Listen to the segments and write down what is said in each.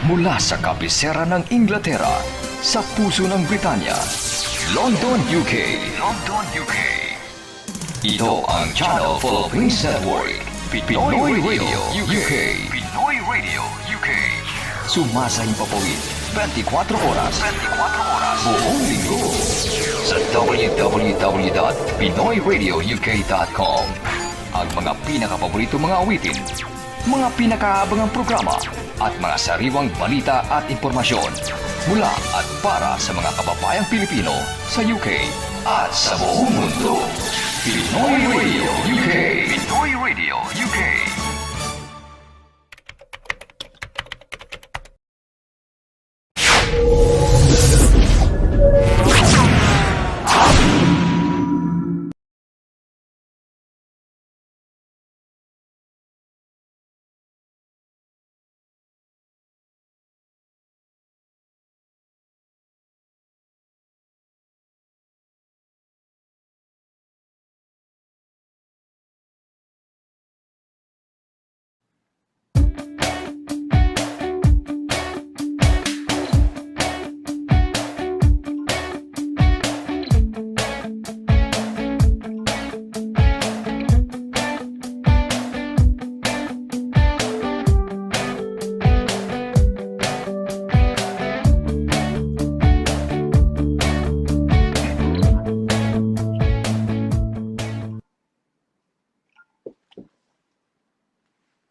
Mula sa kabisera ng Inglaterra, sa puso ng Britanya, London, UK. London, UK. Ito ang Channel Philippines Network, Pinoy Radio UK. Pinoy Radio UK. Sumasahing papawid, 24 oras. 24 oras. Buong linggo. Sa www.pinoyradiouk.com. Ang mga pinakapaborito mga awitin, mga pinakaabangang programa, at mga sariwang balita at impormasyon mula at para sa mga kababayang Pilipino sa UK at sa buong mundo. Pinoy Radio UK. Pinoy Radio UK.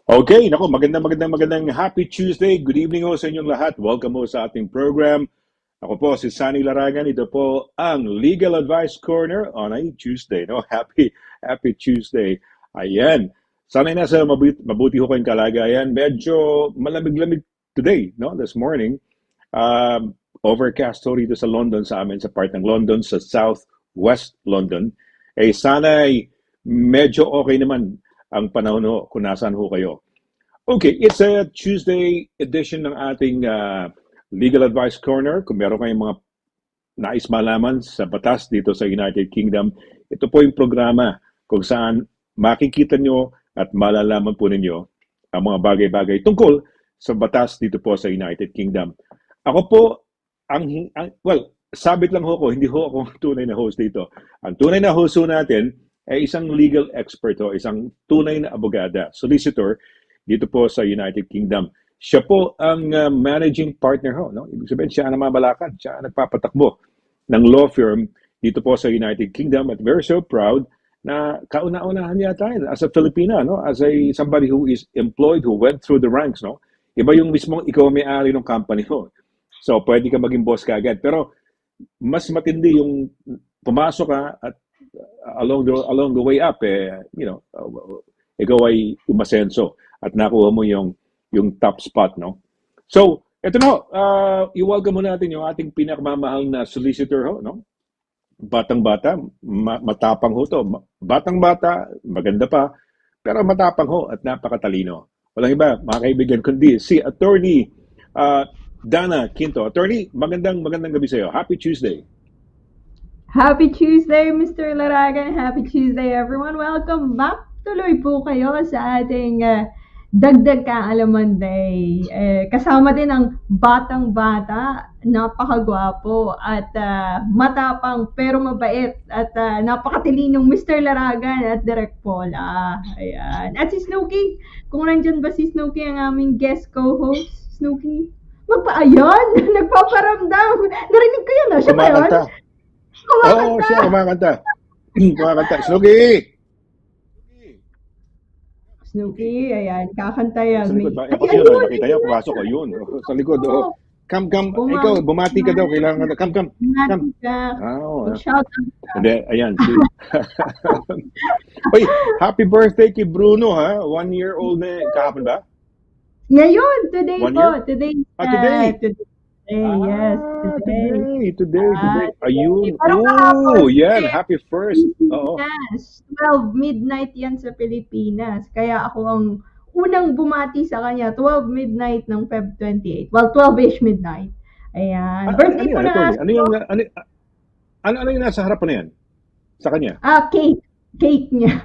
Okay, naku, magandang Happy Tuesday. Good evening ho sa inyong lahat. Welcome ho sa ating program. Ako po si SONNY Laragan. Ito po ang Legal Advice Corner on a Tuesday. No? Happy Tuesday. Ayan. Sana'y nasa mabuti ho kayong kalagayan. Medyo malamig-lamig today, no? This morning. Overcast ho rito sa London, sa amin, sa part ng London, sa Southwest London. Eh, sana'y medyo okay naman ang panahon ho kung nasaan ho kayo. Okay, it's a Tuesday edition ng ating Legal Advice Corner. Kung meron kayong mga nais malaman sa batas dito sa United Kingdom, ito po yung programa kung saan makikita nyo at malalaman po ninyo ang mga bagay-bagay tungkol sa batas dito po sa United Kingdom. Ako po, sabit lang ho ko, hindi ho ako tunay na host dito. Ang tunay na host ho natin ay isang legal expert ho, isang tunay na abogada, solicitor, dito po sa United Kingdom. Siya po ang managing partner ho. No? Ibig sabihin, siya ang namamalakad, siya ang nagpapatakbo ng law firm dito po sa United Kingdom at very so proud na kauna-unahan yata as a Filipina, no? As somebody who is employed, who went through the ranks. No? Iba yung mismong ikaw may-ari ng company ho. So, pwede ka maging boss kaagad. Pero, mas matindi yung pumasok ka at along the way up, ikaw ay umasenso at nakuha mo yung top spot, no? So, eto na, i-welcome mo natin yung ating pinakamamahal na solicitor ho, no? Batang-bata, matapang ho to. Batang-bata, maganda pa, pero matapang ho at napakatalino. Walang iba, mga kaibigan, kundi si Attorney DANNA Quinto. Attorney, magandang gabi sa iyo. Happy Tuesday. Happy Tuesday, Mr. Laragan. Happy Tuesday, everyone. Welcome back. Tuloy po kayo sa ating Dagdag Kaalaman Day. Kasama din ang batang-bata, napakagwapo at matapang pero mabait at napakatilinong Mr. Laragan at Direk Paula. Ayan. At si Snooki, kung nandyan ba si Snooki ang aming guest co-host? Snooki, magpaayon! Nagpaparamdam! Narinig ko yun, siya ba yun? Oo, siya kumakanta. Snooki, ayan, kakanta yan. Sa likod ba? Nakita niya, pumasok ko, yun. Sa likod, oh. Come. Ikaw, bumati ka daw. Kailangan ka. Come. Bumati ka. Shout out ka. Hindi, ayan. Uy, happy birthday kay Bruno, ha? 1 year old na. Kahapon ba? Ngayon, today 1 po. year? Today. Today. Yes, Today. Ayun. Pero yan. Happy first. Oo. Yes. 12 midnight yan sa Pilipinas. Kaya ako ang unang bumati sa kanya. 12 midnight ng Feb 28. Well, 12-ish midnight. Ayan. Birthday po na. Ano yung nasa harapan na yan? Sa kanya? Cake. Cake niya.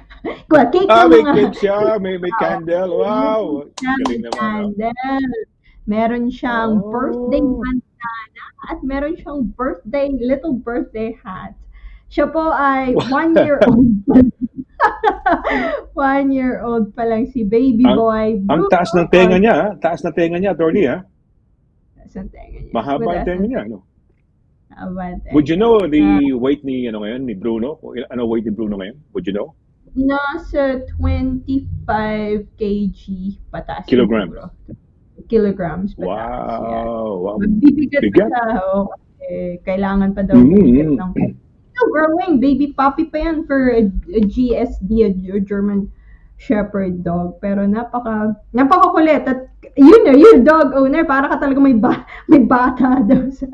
Cake may cake siya. May candle. Wow. Galing naman. Candle. Meron siyang birthday Oh. bandana at meron siyang little birthday hat. Siya po ay 1 year old. 1 year old pa lang si baby Ang boy ang Bruno. taas ng tenga niya, ha? Taas ng tenga niya, attorney, ha? Taas ang tenga niya. Mahaba ang Mataas tenga ang niya, no? haba ang Would you tenga. know the weight ni ano ngayon, ni Bruno? Ano weight ni Bruno ngayon? Would you know? Nasa 25 kg pataas Kilograms. siguro. Kilograms pataas, yeah. Wow. Wow. Magbibigat pa Bigat. siya, kailangan pa daw bumigat ng still growing, baby puppy pa yan for a GSD, a German Shepherd dog. Pero napakakulit at yung dog owner, para ka talaga may bata daw sa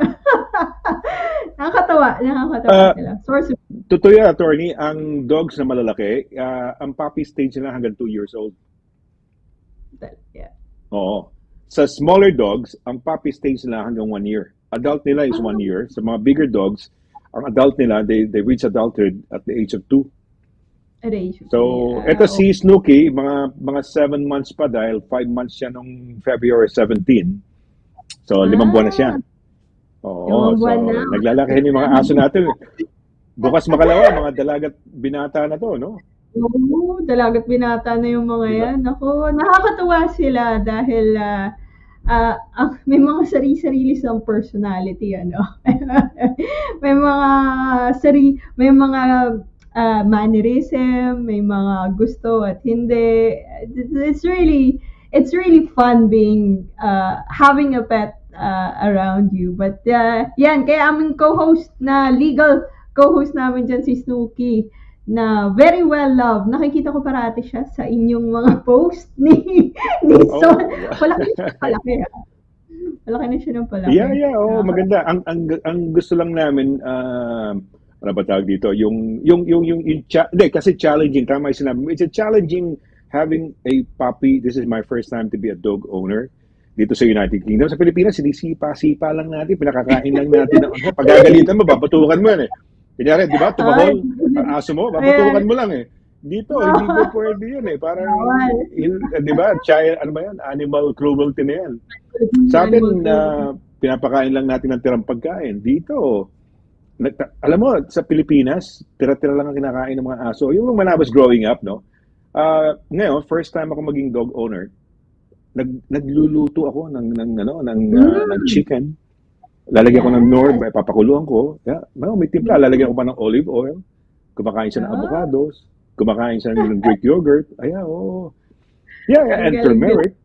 nakakatawa sila. Source of Totoo yan, attorney, ang dogs na malalaki, ang puppy stage nila hanggang 2 years old. yeah. Oo. Sa smaller dogs, ang puppy stage nila hanggang 1 year. Adult nila is 1 year. Sa mga bigger dogs, ang adult nila, they reach adulthood at the age of 2. At age of So, three, eto si Snooki, mga 7 months pa dahil 5 months siya nung February 17. So, 5 buwan na siya. Oo, 5 so buwan na. naglalaki yung mga aso natin. Bukas makalawa, mga dalagat binata na to, no? Oo, dalagat binata na yung mga Diba? yan. Ako, nakakatuwa sila dahil may mga sarili-sarili silang personality, ano. may mga mannerism, may mga gusto at hindi. It's really fun being having a pet around you. But yan, kaya aming legal co-host namin dyan si Snooki, na very well loved. Nakikita ko parati siya sa inyong mga post ni Son. Palaki na siya ng palaki. Yeah, maganda. Ang gusto lang namin, ano ba tawag dito? Hindi, kasi challenging, tama yung sinabi mo. It's a challenging having a puppy. This is my first time to be a dog owner dito sa United Kingdom. Sa Pilipinas, sinisipa-sipa lang natin, pinakakain lang natin. Pagagalitan mo, babatukan mo yan eh. Kunyari, di ba, tumakol, ang aso mo, babatukan mo lang eh. Dito, hindi po pwede yun eh. Parang, di ba, animal cruelty na yan. Sa atin, pinapakain lang natin ng tirang pagkain. Dito, alam mo, sa Pilipinas, tira-tira lang ang kinakain ng mga aso. Yung when I was growing up, no? Ngayon, first time ako maging dog owner, nagluluto ako ng chicken. Lalagyan ko ng Nor, papakuluan ko. Yeah, may timpla. Lalagyan ko pa ng olive oil. Kumakain siya ng avocados. Kumakain siya ng Greek yogurt. Yeah, and turmeric.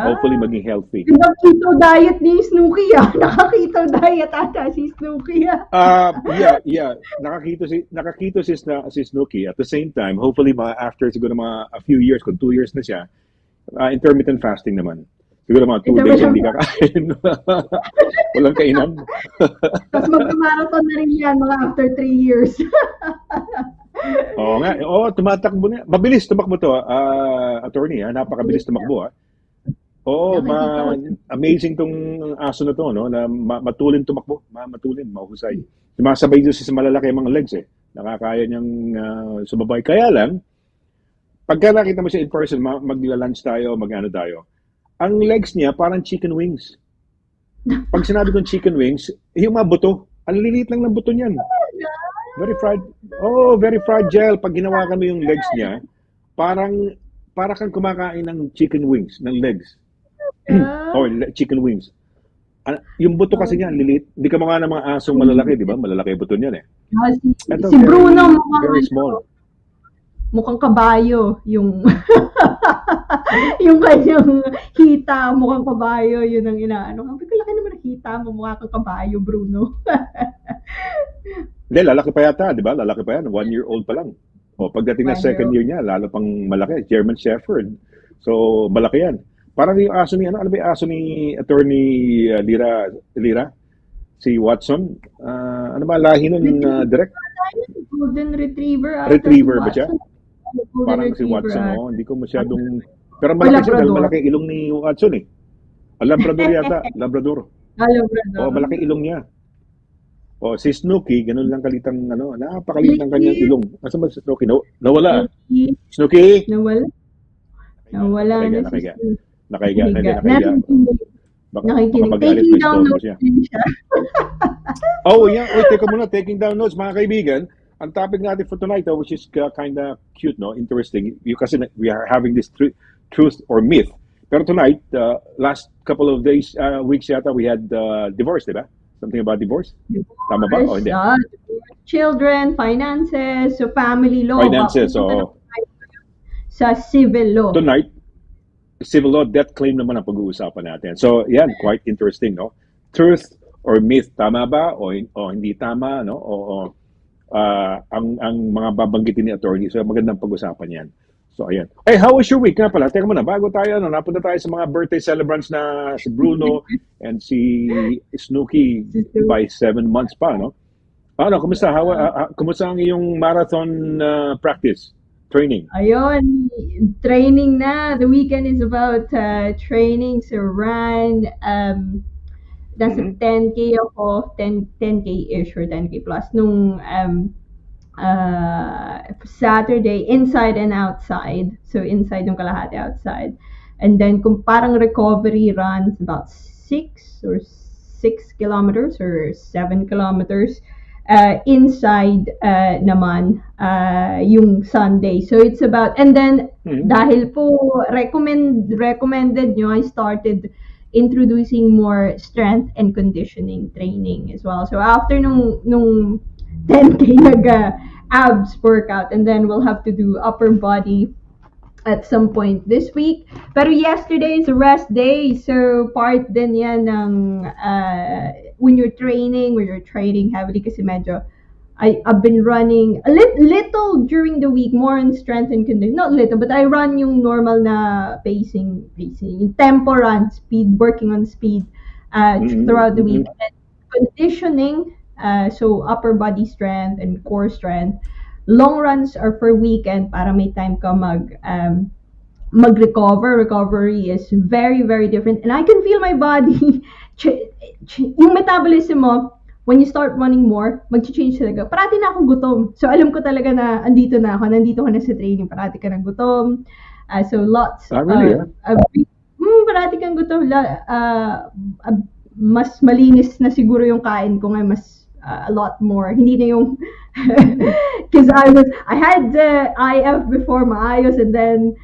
Hopefully maging healthy. Keto diet ni Snooki, Naka-keto diet ata si Snooki, Yeah. Nakakito si Snooki. At the same time, hopefully after siguro a few years, kung 2 years na siya, intermittent fasting naman. Siguro mga 2 days hindi kakain. Walang kainan. Tapos mag-marathon na rin yan mga after 3 years. Oo nga. Tumatakbo na. Mabilis tumakbo to, attorney. Napakabilis tumakbo. Amazing tong aso na to, no? Na matulin tumakbo. Matulin, mahusay. Sumasabay doon sa malalaki mga legs eh. Nakakaya niyang sumabay. Kaya lang, pagka nakita mo siya in person, magla-lunch tayo, mag-ano tayo. Ang legs niya parang chicken wings. Pag sinabi kong chicken wings, yung mga buto, ang liliit lang ng buto niyan. Very fragile. Pag ginawakan mo yung legs niya, para kang kumakain ng chicken wings, ng legs. Or chicken wings. Yung buto kasi niya, liliit. Hindi ka mga ng mga asong malalaki, di ba? Malalaki buto niyan eh. Si Bruno, very small. Mukhang kabayo yung yung kanyang hita, mukhang kabayo, yun ang inaano. Ang laki naman ng hita mo, mukha kang kabayo, Bruno. Hindi, lalaki pa yata, di ba? Lalaki pa yan, 1 year old pa lang. Pagdating na second year niya, lalo pang malaki, German Shepherd. So, malaki yan. Parang yung aso ni, ano ba yung aso ni Attorney Lira? Si Watson? Ano ba, lahi nun, direct? Golden Retriever. Retriever ba siya? Parang si Watson, hindi ko masyadong... Pero malaki siya, dahil malaki ilong ni Watson eh. Labrador yata, Labrador. Labrador. Malaki ilong niya. Si Snooki, ganun lang kalitang, napakaliit ng kanyang ilong. Asa ba si Snooki? Nawala. Snooki? Nawala na si Snooki. Nakahiga, hindi, Higa. nakahiga. Baka Nakikinig. magalit Taking pa yung down esposo notes siya. din siya. Oh, yeah. Wait, teka muna. Taking down notes, mga kaibigan. Ang topic natin for tonight, which is kind of cute, no? Interesting. Kasi we are having this truth or myth. Pero tonight, last couple of days, weeks yata, we had divorce, di ba? Something about divorce? Tama ba? O Divorce, hindi? children, finances, so family law. Finances. Pupunta na So, sa civil law. tonight, civil law death claim naman ang pag-uusapan natin. So, yan, quite interesting, no? Truth or myth, tama ba? O hindi tama, no? Ang mga babanggitin ni attorney. So, magandang pag-usapan yan. So, ayan. Hey, how was your week nga pala? Teka muna, bago tayo, napunta tayo sa mga birthday celebrants na si Bruno and si Snooki by 7 months pa, no? Ano, kumusta? Kumusta ang iyong marathon practice, training? Ayun, training na. The weekend is about training. So, run. Nasa 10K ako, 10K-ish or 10K plus. Nung Saturday, inside and outside. So, inside yung kalahati, outside. And then, kung parang recovery runs, about 6 kilometers or 7 kilometers. Inside naman yung Sunday. So, it's about, and then, dahil po recommended nyo, I started introducing more strength and conditioning training as well. So, after nung 10K abs workout, and then we'll have to do upper body at some point this week. Pero yesterday is a rest day, so part din yan ng when you're training heavily kasi medyo I've been running a little during the week, more on strength and conditioning. Not little, but I run yung normal na pacing, yung tempo run, working on speed throughout the week. And conditioning, so upper body strength and core strength. Long runs are for weekend para may time ka mag-recover. Recovery is very, very different. And I can feel my body, yung metabolism mo, when you start running more, mag-change talaga. Parati na akong gutom. So, alam ko talaga na nandito ko na sa training. Parati ka ng gutom. So, lots. Really, parati kang gutom. Mas malinis na siguro yung kain ko ngayon. Mas a lot more. Hindi na yung because I had IF before maayos and then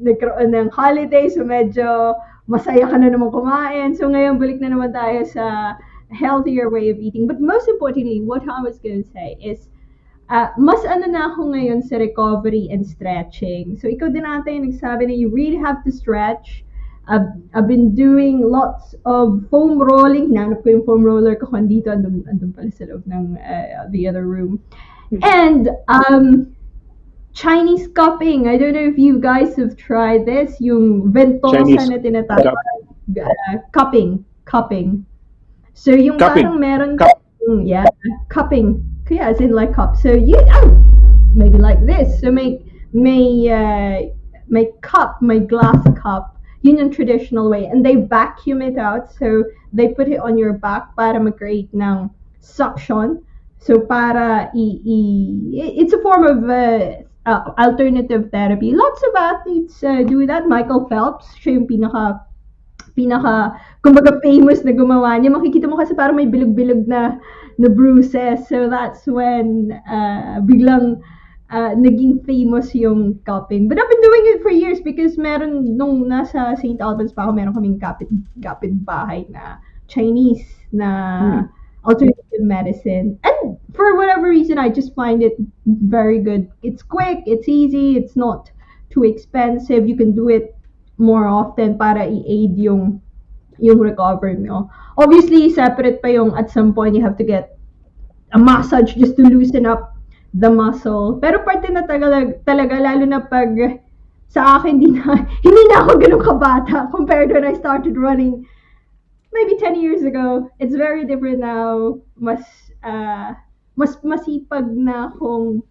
nagkaroon ng holiday, so medyo masaya ka na naman kumain. So ngayon balik na naman tayo sa healthier way of eating. But most importantly, what I was going to say is mas na ako ngayon sa recovery and stretching. So ikaw din ata yung nagsabi na you really have to stretch. I've been doing lots of foam rolling. Hinanap ko yung foam roller ko dito. Andun pala sa loob ng the other room. And Chinese cupping. I don't know if you guys have tried this. Yung ventosa na tinatawag. Cupping. So yung parang meron cupping. Kaya as in like cup. So you maybe like this. So may glass cup. Yun yung traditional way. And they vacuum it out. So they put it on your back para mag-create ng suction. So para it's a form of alternative therapy. Lots of athletes do that. Michael Phelps, siya yung pinaka kumbaga famous na gumawa niya. Makikita mo kasi parang may bilog-bilog na bruises. So that's when biglang naging famous yung cupping. But I've been doing it for years because meron nung nasa St. Albans pa ako, meron kaming kapit-bahay na Chinese na alternative medicine. And for whatever reason, I just find it very good. It's quick, it's easy, it's not too expensive. You can do it more often para i-aid yung recovery mo. Obviously, separate pa yung at some point you have to get a massage just to loosen up the muscle. Pero parte na talaga lalo na pag sa akin hindi na ako ganun kabata compared when I started running maybe 10 years ago. It's very different now. Mas masipag na akong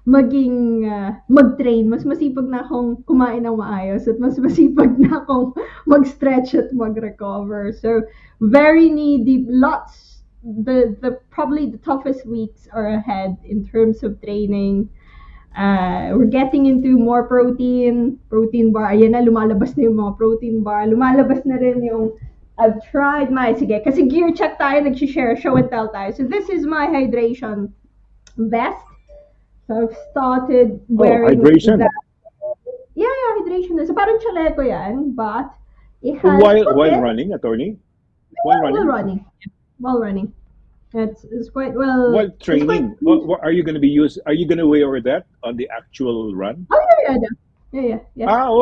mag-train, mas masipag na akong kumain ng maayos at mas masipag na akong mag-stretch at mag-recover. So very needy, lots. The probably the toughest weeks are ahead in terms of training. we're getting into more protein bar. Ayan na, lumalabas na yung mga protein bar. Lumalabas na rin yung I've tried my, sige, kasi gear check tayo, nag-share, show and tell tayo. So this is my hydration vest. So I've started wearing hydration. that. Yeah, hydration. So parang chaleco yan, but it has While running, attorney? While running. It's quite well. While training, are you going to wear that on the actual run? Oh yeah.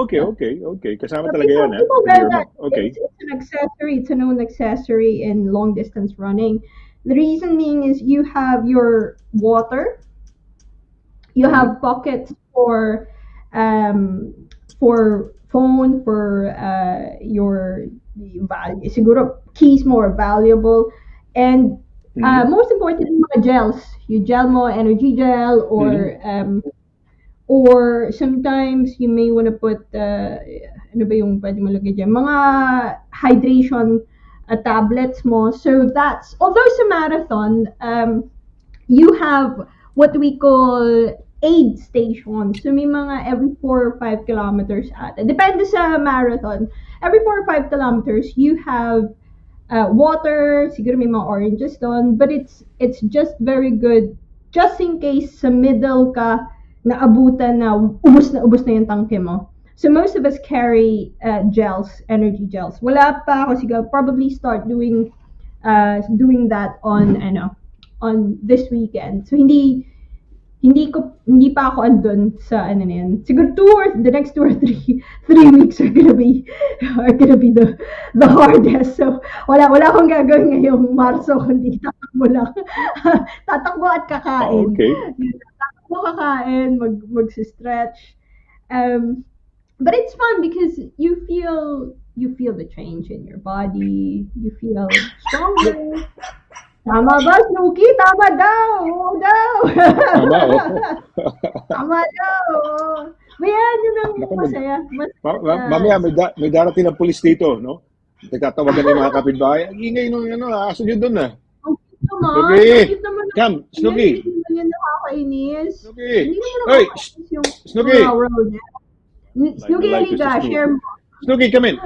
Okay. Kasama talaga yan, people wear that. Okay. It's an accessory. It's a known accessory in long distance running. The reason being is you have your water. You have pockets for phone, for your value. Siguro keys more valuable, and most importantly, mga gels. You gel mo, energy gel, or sometimes you may want to put ano ba yung pwede malagay dyan? Mga hydration tablets mo. So that's, although it's a marathon, you have what we call aid stations. So may mga every 4 or 5 kilometers ata. Depende sa marathon. Every 4 or 5 kilometers, you have water, siguro may mga oranges doon, but it's just very good just in case sa middle ka naabutan na ubos na yung tangke mo. So most of us carry gels, energy gels. Wala pa ako, siguro probably start doing that on this weekend. So hindi pa ako andun sa ano na yan. Siguro the next 2 or 3 weeks are gonna be the hardest. So wala akong gagawin ngayong Marso kundi tatakbo lang. Tatakbo at kakain. Okay. Tatakbo, kakain, mag-stretch. But it's fun because you feel the change in your body. You feel stronger. Tama ba, Snooki? Tama daw! Oo daw! Tama daw! Yan, yun ang masaya. Mamaya, may darating ng pulis dito, no? Nagtatawagan ng mga kapitbahay. Ang ingay nung aso nyo doon, ah. Ang cute naman. Snooki! Come, Snooki! Hindi naman nakakainis. Snooki! Hindi naman Hey! nakakainis yung Snooki! road niya. Snooki, halika. Share mo. Snooki, come in.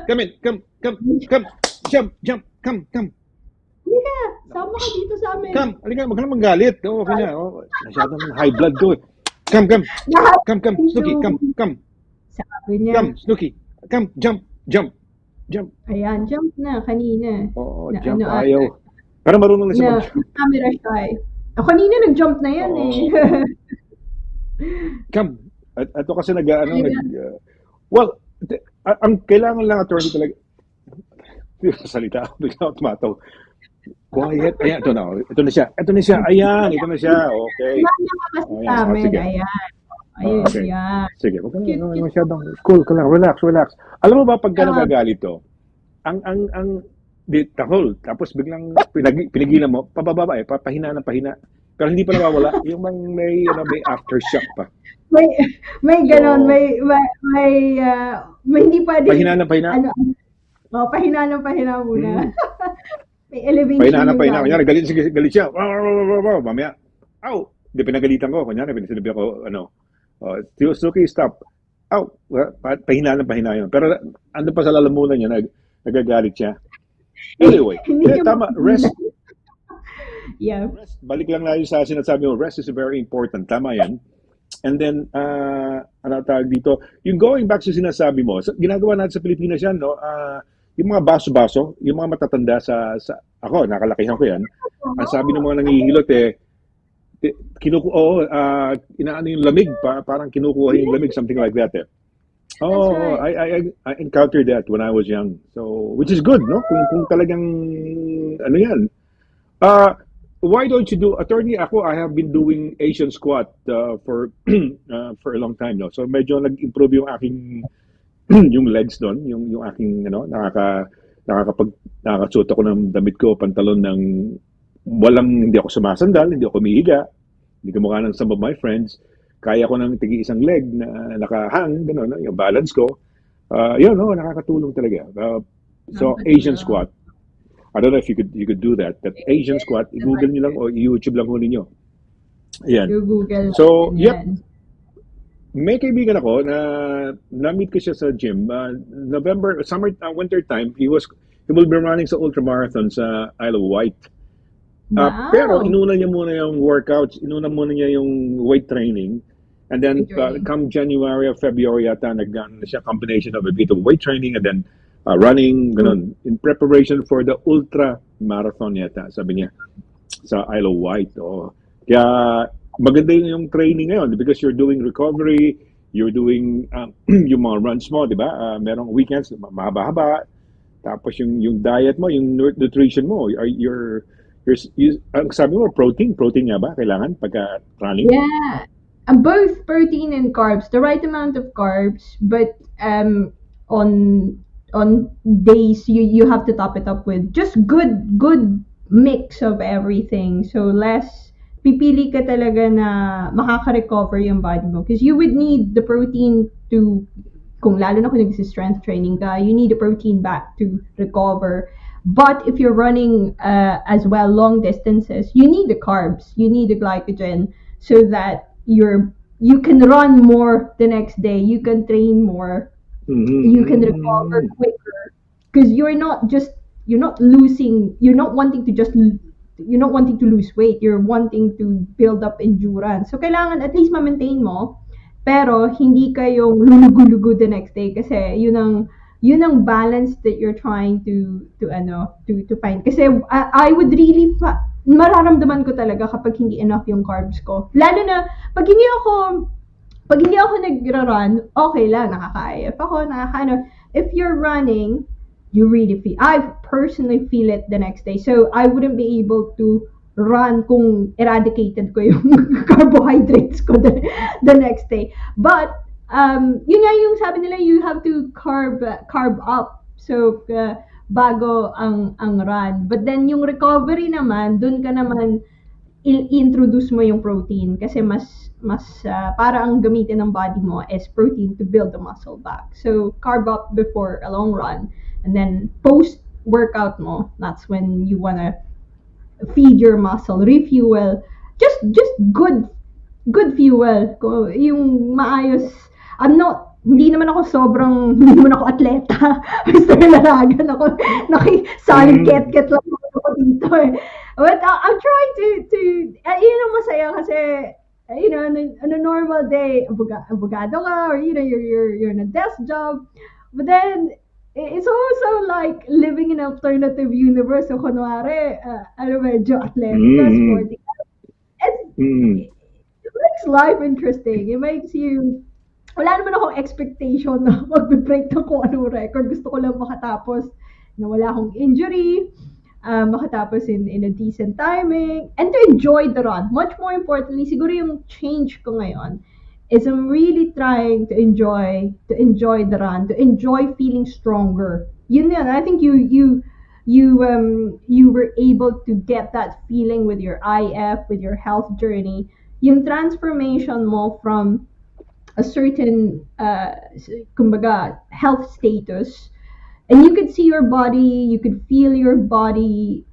Jump. Come. Halika. Sama ka dito sa amin. Come, halika, wag ka na magalit. Okay na. Masyadong high blood to. Come. Snooki, come. Sabi niya. Come, Snooki. Come, jump. Ayan, jump na kanina. Oo, jump ayaw. Pero marunong na siya mag-jump. Camera shy. Kanina nag-jump na yan eh. Come. Ito kasi well, ang kailangan lang attorney talaga. Salita ako, bigla ako tumataw. Quiet. Ayan, ito na siya. Ayan, ito na siya. Okay. Sige. Ayan. Okay. Sige, huwag ka na masyadong cool ka lang. Relax. Alam mo ba, pagka nagagalit to, ang tahol, tapos biglang pinigilan mo, pababa pahina. Pero hindi pa nawawala. Yung may aftershock pa. May ganon, may hindi pwede. Pahina. Pahina muna. May elevation. Pahina. Kunyari, galit siya. Mamaya, hindi pinagalitan ko. Kunyari, sinabi ako, Suki, stop. Pahina yun. Pero ando pa sa lalamunan niya, nagagalit siya. Anyway, tama, rest. Yeah. Rest. Balik lang na yung sa sinasabi mo, rest is very important. Tama yan. And then, ano tawag dito, yung going back sa sinasabi mo, ginagawa natin sa Pilipinas yan, no? Yung mga baso-baso, yung mga matatanda ako, nakalakihan ko yan. Ang sabi ng mga nangihilot inaano yung lamig, parang kinukuha yung lamig, something like that eh. Right. I encountered that when I was young. So, which is good, no? Kung talagang, ano yan. Why don't you do, attorney, I have been doing Asian squat for a long time, no? So, medyo nag-improve yung aking, yung legs doon, yung aking, nakakasuot ako ng damit ko, pantalon ng, hindi ako sumasandal, hindi ako humihiga, hindi kamukha ng some of my friends. Kaya ko ng tigi-isang leg na nakahang, gano'n, yung balance ko. Nakakatulong talaga. So, Asian squat. I don't know if you could do that. That Asian squat, i-google nyo lang o i-YouTube lang ho ninyo. Ayan. Google. So, yep. may kaibigan ako na na-meet ko siya sa gym. Winter time, he will be running sa ultramarathon sa Isle of Wight. Pero Wow. inuna niya muna yung workouts, inuna muna niya yung weight training. And then Weight training. come January or February yata, nag-ano na siya combination of a bit of weight training and then running, ganun, in preparation for the ultra marathon yata, sabi niya, sa Isle of Wight. Oh. Kaya maganda yung training ngayon because you're doing recovery, you're doing yung mga runs mo, di ba? Merong weekends, mahaba-haba. Tapos yung diet mo, yung nutrition mo, ang sabi mo, protein nga ba? Kailangan pagka running? Yeah, both protein and carbs, the right amount of carbs, but on days you have to top it up with just good mix of everything. So less pipili ka talaga na makaka-recover yung body mo because you would need the protein to kung lalo na kung nag-strength training ka, you need the protein back to recover. But if you're running as well long distances, you need the carbs, you need the glycogen so that you can run more the next day, you can train more, you can recover quicker because you're not wanting to just you're not wanting to lose weight, you're wanting to build up endurance. So kailangan at least ma-maintain mo pero hindi kayong lulugo-lugo the next day kasi yun ang balance that you're trying to find. Kasi I would really mararamdaman ko talaga kapag hindi enough yung carbs ko. Lalo na pag hindi ako nagra-run, okay lang, nakaka-IF ako, if you're running, you really feel, I personally feel it the next day. So I wouldn't be able to run kung eradicated ko yung carbohydrates ko the next day. But yun nga yung sabi nila, you have to carb up. So bago ang run. But then yung recovery naman, dun ka naman introduce mo yung protein kasi mas para ang gamitin ng body mo is protein to build the muscle back. So carb up before a long run and then post workout mo, that's when you wanna feed your muscle, refuel, just good fuel, yung maayos. Hindi naman ako atleta. Mr. Laragan ako, solid ket lang ako dito eh. But I'm trying to yun ang masaya kasi, on a normal day, abogado ka, or, you're in a desk job. But then, it's also like living in an alternative universe. So, kunwari, medyo athletic, sporty. It makes life interesting. It makes you, wala naman akong expectation na magbe-break ng kung anong record. Gusto ko lang makatapos na wala akong injury, makatapos in a decent timing, and to enjoy the run. Much more importantly, siguro yung change ko ngayon is I'm really trying to enjoy the run, to enjoy feeling stronger. Yun. I think you were able to get that feeling with your IF, with your health journey. Yung transformation mo from a certain kumbaga health status, and you could see your body, you could feel your body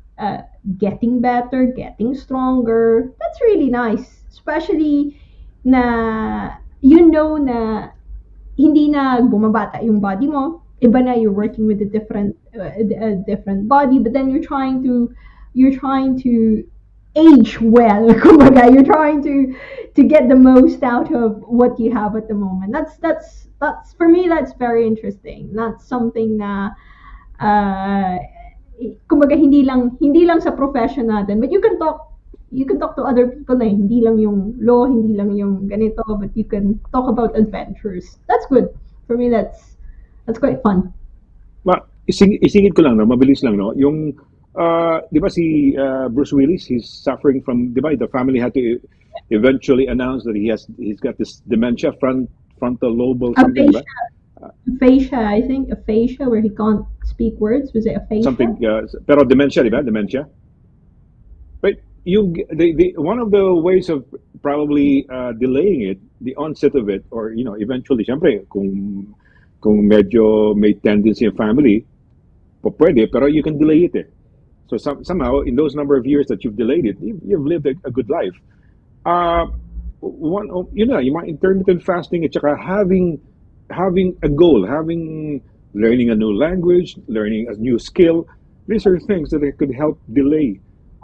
getting better, getting stronger. That's really nice, especially na na hindi na bumabata yung body mo, iba na, you're working with a different body, but then you're trying to age well. Kumbaga, you're trying to get the most out of what you have at the moment. That's for me, that's very interesting. That's something na kumbaga hindi lang sa profession natin, but you can talk to other people na hindi lang yung law, hindi lang yung ganito, but you can talk about adventures. That's good. For me, that's quite fun. Isingit ko lang, no? Mabilis lang, no? Yung, di ba si Bruce Willis, he's suffering from, di ba, the family had to eventually announce that he's got this dementia, frontal lobe or something, Aphasia. Aphasia, I think. Aphasia, where he can't speak words. Was it aphasia? Something, pero dementia, di ba? Dementia. But one of the ways of probably delaying it, the onset of it, or eventually, syempre, kung medyo may tendency in family, pwede, pero you can delay it. So somehow, in those number of years that you've delayed it, you've lived a good life. yung mga intermittent fasting at saka having a goal, having learning a new language, learning a new skill. These are things that could help delay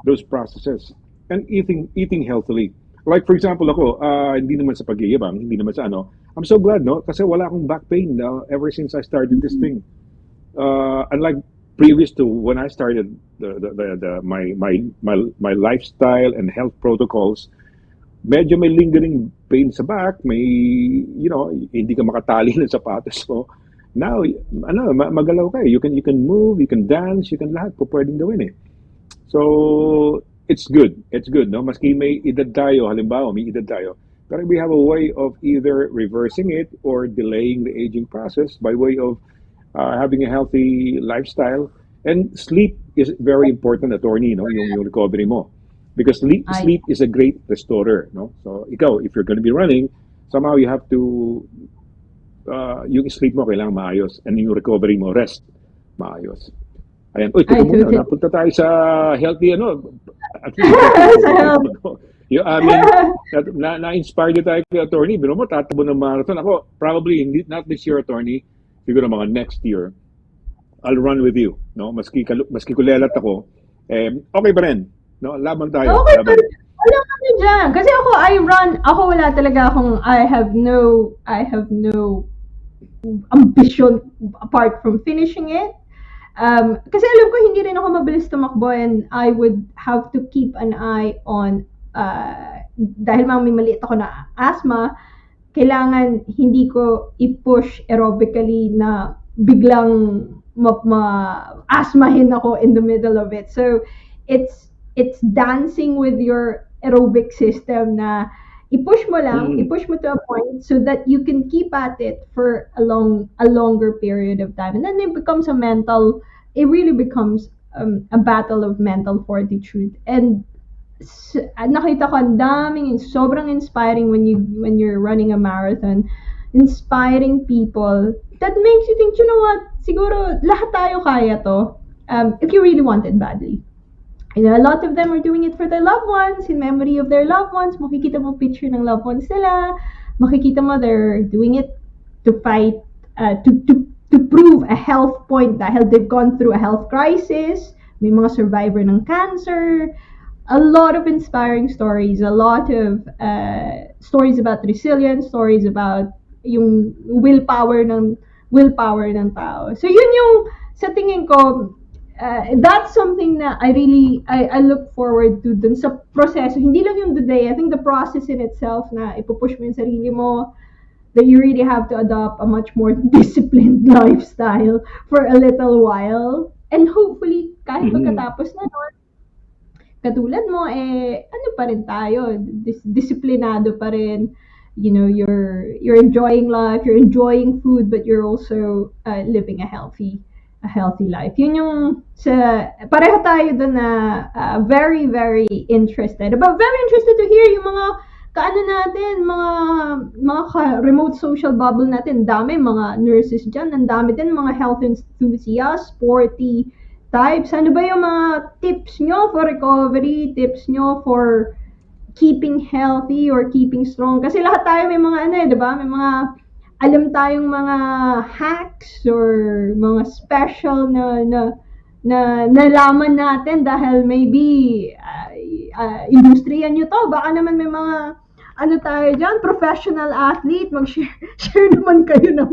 those processes. And eating healthily. Like for example ako, hindi naman sa pag-iibang, hindi naman sa ano, I'm so glad, no? Kasi wala akong back pain ever since I started this thing. Unlike previous to when I started my lifestyle and health protocols, medyo may lingering pain sa back, may, hindi ka makatali ng sapatos mo. Now, magalaw ka eh. You can move, you can dance, you can lahat po pwedeng gawin eh. So, it's good. It's good, no? Maski may edad tayo, halimbawa, may edad tayo. Pero we have a way of either reversing it or delaying the aging process by way of having a healthy lifestyle. And sleep is very important, attorney, no? Yung recovery mo. Because sleep is a great restorer, no? So, ikaw, if you're going to be running, somehow you have to, yung sleep mo kailangan maayos and yung recovery mo, rest, maayos. Ayan. Uy, teka muna, napunta tayo sa healthy, at least, na-inspired tayo kay attorney. Bino mo, tatabo ng marathon. Ako, probably, not this year, attorney, siguro mga next year, I'll run with you, no? Maski kulelat ako, okay pa rin. No, laban tayo. Okay, laban. Wala kami dyan. Kasi ako wala talaga akong, I have no ambition apart from finishing it. Kasi alam ko hindi rin ako mabilis tumakbo and I would have to keep an eye on, dahil may maliit ako na asthma, kailangan hindi ko i-push aerobically na biglang ma-asthmahin ako in the middle of it. So, it's dancing with your aerobic system na i-push mo to a point so that you can keep at it for a longer period of time. And then it really becomes a battle of mental fortitude. And nakita ko ang daming, sobrang inspiring when you're running a marathon. Inspiring people that makes you think, you know what, siguro lahat tayo kaya to, if you really want it badly. A lot of them are doing it for their loved ones, in memory of their loved ones. Makikita mo picture ng loved ones nila. Makikita mo they're doing it to fight, to prove a health point dahil they've gone through a health crisis. May mga survivor ng cancer. A lot of inspiring stories. A lot of stories about resilience, stories about yung willpower ng tao. So yun yung sa tingin ko, that's something na I look forward to dun sa proseso. Hindi lang yung the day. I think the process in itself na ipupush mo yung sarili mo, that you really have to adopt a much more disciplined lifestyle for a little while. And hopefully, kahit pagkatapos na nun, katulad mo, ano pa rin tayo, disiplinado pa rin. You're enjoying life, you're enjoying food, but you're also living a healthy life. Yun yung pareho tayo doon na very, very interested. But very interested to hear yung mga mga remote social bubble natin. Dami mga nurses dyan. Ang dami din mga health enthusiasts, sporty types. Ano ba yung mga tips nyo for recovery? Tips nyo for keeping healthy or keeping strong? Kasi lahat tayo may mga diba? May mga alam tayong mga hacks or mga special na nalaman natin dahil maybe industriya nyo to. Baka naman may mga tayo dyan, professional athlete, mag-share naman kayo ng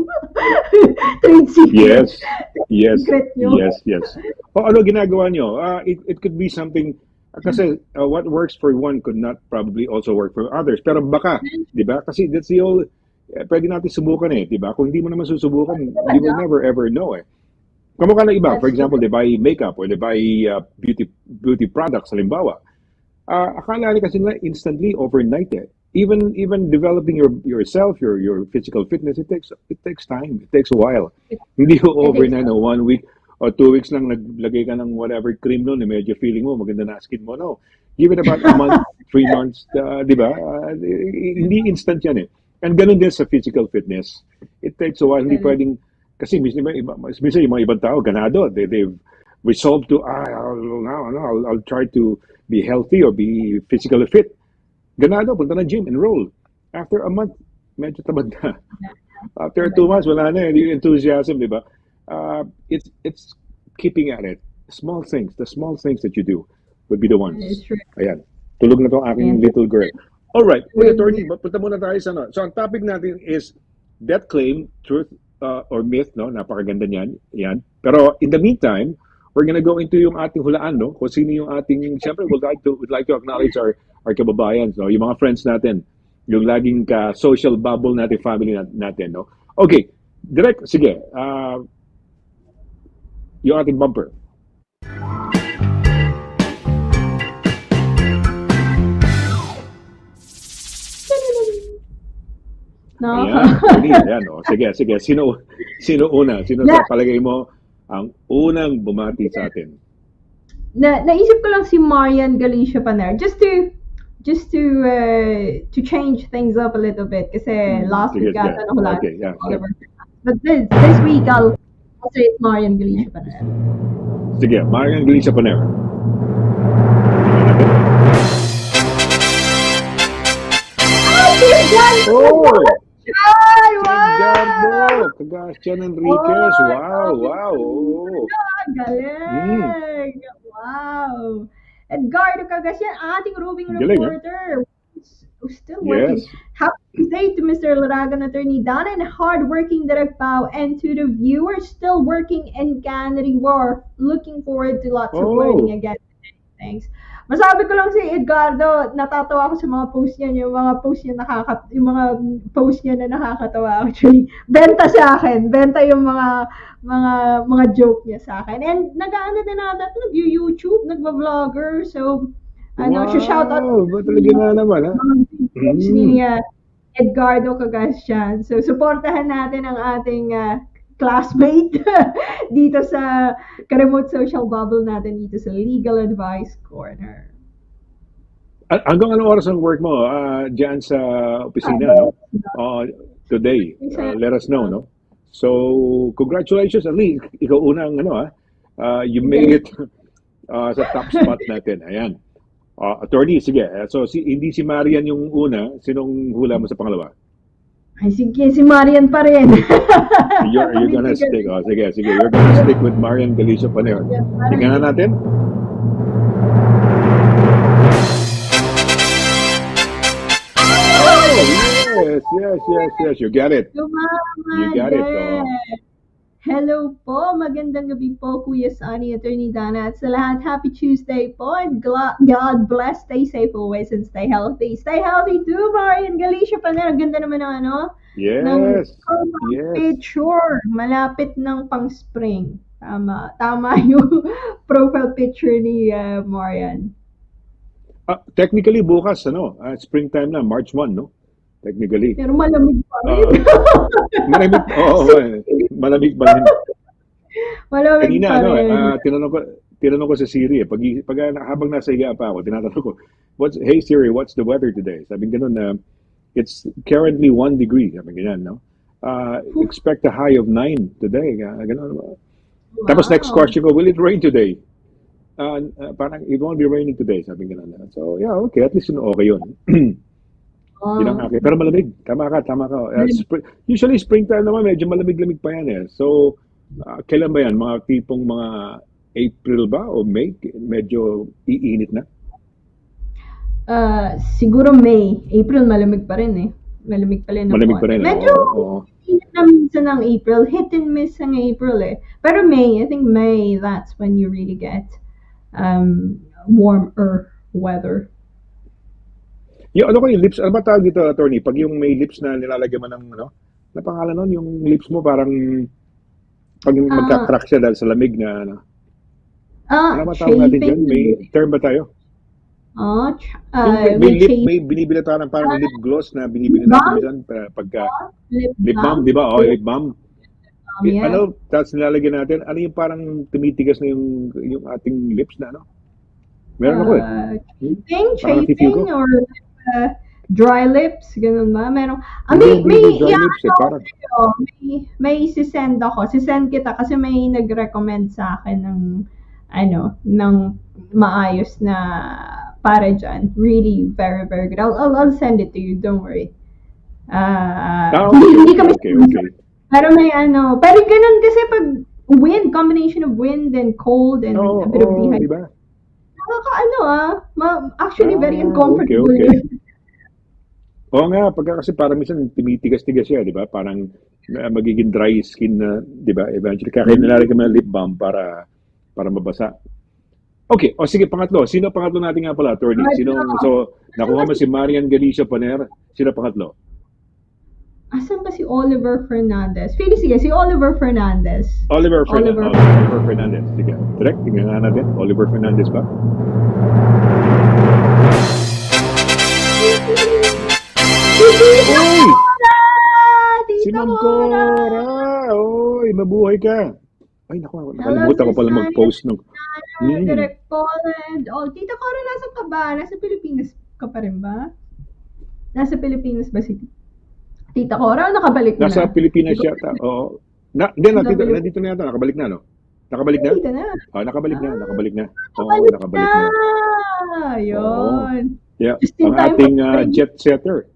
trade secret. Yes. Ano ginagawa nyo? It could be something, kasi what works for one could not probably also work for others. Pero baka, di ba? Kasi that's the whole, pwede natin subukan di ba? Kung hindi mo naman susubukan, you will never ever know Kamukha na iba, for example, they buy makeup or they buy beauty products, halimbawa. Akala nila kasi nila instantly overnight Even developing yourself, your physical fitness, it takes time. It takes a while. Hindi ko overnight, 1 week or 2 weeks lang naglagay ka ng whatever cream noon, medyo feeling mo maganda na skin mo. No. Give it about a month, 3 months, di ba? Hindi instant yan And ganun din sa physical fitness. It takes a while. Hindi pwedeng, kasi minsan yung mga ibang tao, ganado. They've resolved to, I'll try to be healthy or be physically fit. ganado, punta ng gym, enroll. After a month, medyo tamad na. After 2 months, wala na yung enthusiasm, di ba? It's keeping at it. The small things that you do would be the ones. It's true. Ayan. Tulog na tong aking Ayan. little girl. Alright, with attorney, punta muna tayo sa ano. So, ang topic natin is death claim, truth or myth, no? Napakaganda niyan. Yan. Pero in the meantime, we're gonna go into yung ating hulaan, no? Kung sino yung ating, siyempre, we'd like to acknowledge our kababayan, no? Yung mga friends natin, yung laging social bubble natin, family natin, no? Okay, direct, sige, yung ating bumper. No? Ayan, oh. Sige. Sino una? Sino sa palagay mo ang unang bumati sa atin? Naisip ko lang si Marian Galicia Paner just to change things up a little bit kasi last week ata nahulaan. Okay, yeah. But this week I'll say it's Marian Galicia Paner. Sige, Marian Galicia Paner. Oh! Ay, wow! Kagasian Enriquez. Wow. Oh. Galing! Wow! Edgardo Cagasian, ating roving reporter. Still working. Yes. Happy day to Mr. Laragan, Attorney Dana, and hard-working Direk Pao, and to the viewers still working in Canary Wharf. Looking forward to lots of learning again. Thanks. Masabi ko lang si Edgardo, natatawa ako sa mga post niya, yung mga post niya na nakakatawa actually. Benta sa akin, yung mga joke niya sa akin. And nag-aano din nag-YouTube, nagba-vlogger, so shout out talaga na naman, ha? Ni Edgardo Cagasian. So suportahan natin ang ating classmate dito sa ka-remote social bubble natin dito sa Legal Advice Corner. Hanggang anong oras ang work mo dyan sa opisina, no? Today. Let us know, no? So, congratulations. At least, ikaw unang, you made it sa top spot natin. Ayan. Attorney, sige. So, hindi si Marian yung una. Sinong hula mo sa pangalawa? Ay, sige, si Marian pa rin. You're gonna stick. Sige. You're gonna stick with Marian Galicia Paner. Tingnan natin. Yes. You got it. You got it. Hello po. Magandang gabi po, Kuya Sonny, Attorney Dana. At sa lahat, happy Tuesday po. And God bless. Stay safe always and stay healthy. Stay healthy too, Marian Galicia Paner. Ang ganda naman ng Yes. picture. Malapit ng pang-spring. Tama yung profile picture ni Marian. Technically, bukas, springtime na, March 1, no? Technically. Pero malamig pa rin. Malamig pa rin. Malamig Kanina, pa rin. tinanong ko sa Siri, pag habang nasa higa pa ako, tinatanong ko, hey Siri, what's the weather today? Sabi ganun na, it's currently 1 degree. Sabi ganyan, no? Expect a high of 9 today. Ganun. Wow. Tapos next question ko, will it rain today? Parang it won't be raining today. Sabi ganun. So, yeah, okay. At least okay yun. Yun ang akin. Pero malamig. Tama ka. Usually springtime naman, medyo malamig-lamig pa yan eh. So, kailan ba yan? Mga tipong mga April ba o May? Medyo iinit na? Siguro May. April malamig pa rin eh. Malamig pa rin. Medyo init na minsan ng April. Hit and miss ang April eh. Pero May, I think May, that's when you really get warmer weather. Yung yung lips, ano ba tawag dito, attorney? Pag yung may lips na nilalagyan mo ng, na pangalan nun, yung lips mo parang, pag magka-crack siya dahil sa lamig na, ano ba tawag natin dyan? May term ba tayo? May binibili tayo ng parang lip gloss na binibili natin dyan pagka, lip balm, di ba? Lip balm. Yeah. Tapos nilalagyan natin, ano yung parang tumitigas na yung ating lips na, Meron ako chafing or dry lips, ganun ba? Meron. May sisend ako. Sisend kita kasi may nag-recommend sa akin ng maayos na para dyan. Really, very, very good. I'll send it to you. Don't worry. Hindi kami Okay. pero may ano, pero ganun kasi pag wind, combination of wind and cold and a bit of dehydration. Di ba? Actually very uncomfortable. Okay. Oo nga, kasi parang minsan tumitigas-tigas siya, di ba? Parang magiging dry skin na, di ba? Eventually, kaya nilalagay ka ng lip balm para mabasa. Okay, sige, pangatlo. Sino pangatlo natin nga pala, attorney? So, nakuha mo si Marian Galicia Paner. Sino pangatlo? Asan ba si Oliver Fernandez? Sige, si Oliver Fernandez. Oliver Fernandez. Sige, direct, tingnan nga natin. Oliver Fernandez ba? Uy! Si Ma'am Cora! Uy, mabuhay ka! Ay, naku, nakalimutan ko pala mag-post ng... Direct Poland. Tita Cora, nasa ka ba? Nasa Pilipinas ka pa rin ba? Nasa Pilipinas ba si Tita Cora o nakabalik na? Nasa Pilipinas yata, oo. Nandito na yata, nakabalik na, no? Nakabalik na? Dito na. Nakabalik na. Oo, nakabalik na. Yun. Yeah, ang ating jet setter.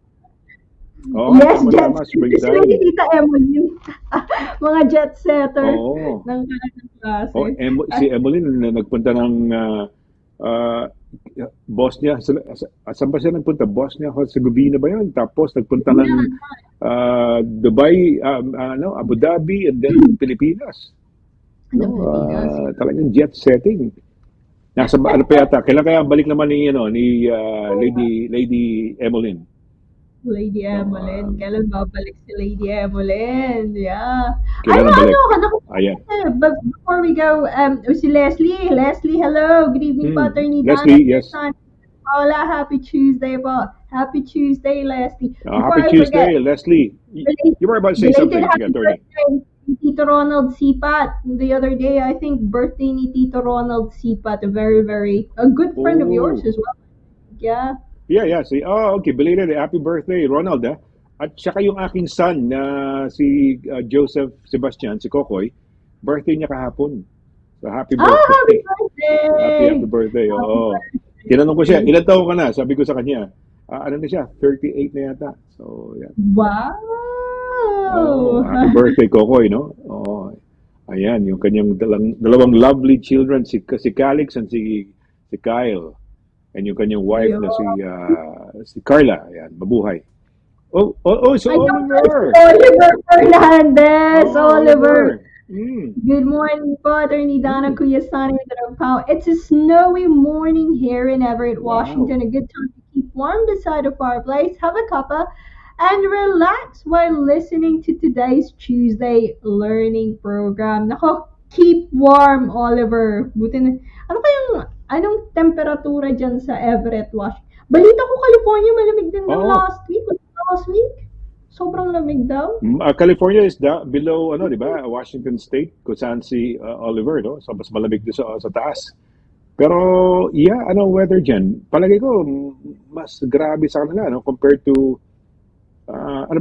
Yes, jet setter. Sila ni Tita Emily. Mga jet setter ng kanilang klase. Si Emily nagpunta ng Bosnia. Saan ba siya nagpunta? Bosnia, Herzegovina ba yun? Tapos nagpunta ng Dubai, Abu Dhabi, and then Pilipinas. Talagang jet setting. Nasa ano pa yata? Kailan kaya balik naman ni Lady Emmeline? Lady Emmeline. Kailan babalik si Lady Emmeline? Yeah. Ayan. Before we go, si Leslie. Leslie, hello. Good evening po, Attorney Leslie, yes. Paula, happy Tuesday po. Happy Tuesday, Leslie. Happy Tuesday, Leslie. You were about to say something, Attorney. Tito Ronald Sipat. The other day, I think birthday ni Tito Ronald Sipat, a good friend of yours as well. Yeah. Yeah. Okay, belated happy birthday, Ronald. At saka yung aking son na si Joseph Sebastian, si Kokoy, birthday niya kahapon. So happy birthday. Happy birthday. Tinanong ko siya, ilan taon ka na? Sabi ko sa kanya, ano na siya? 38 na yata. So, yeah. Wow! Happy birthday, Kokoy, no? Ayan, yung kanyang dalawang lovely children, si Calix and si Kyle. And yung kanyang wife na si Carla. Ayan, mabuhay. So Oliver! Oliver Fernandez! Oliver! Good morning po, Attorney Donna, Kuya Sonny, It's a snowy morning here in Everett, Washington. A good time to keep warm beside a fireplace, have a cuppa, and relax while listening to today's Tuesday learning program. Nako, keep warm, Oliver. Buti na. Anong temperatura dyan sa Everett, Washington? Balita ko, California, malamig din ng last week. Sobrang lamig daw. California is below, di ba? Washington State, kung saan si Oliver, no? So, mas malamig doon sa taas. Pero, weather dyan? Palagay ko, mas grabe sa kanila, no? Compared to,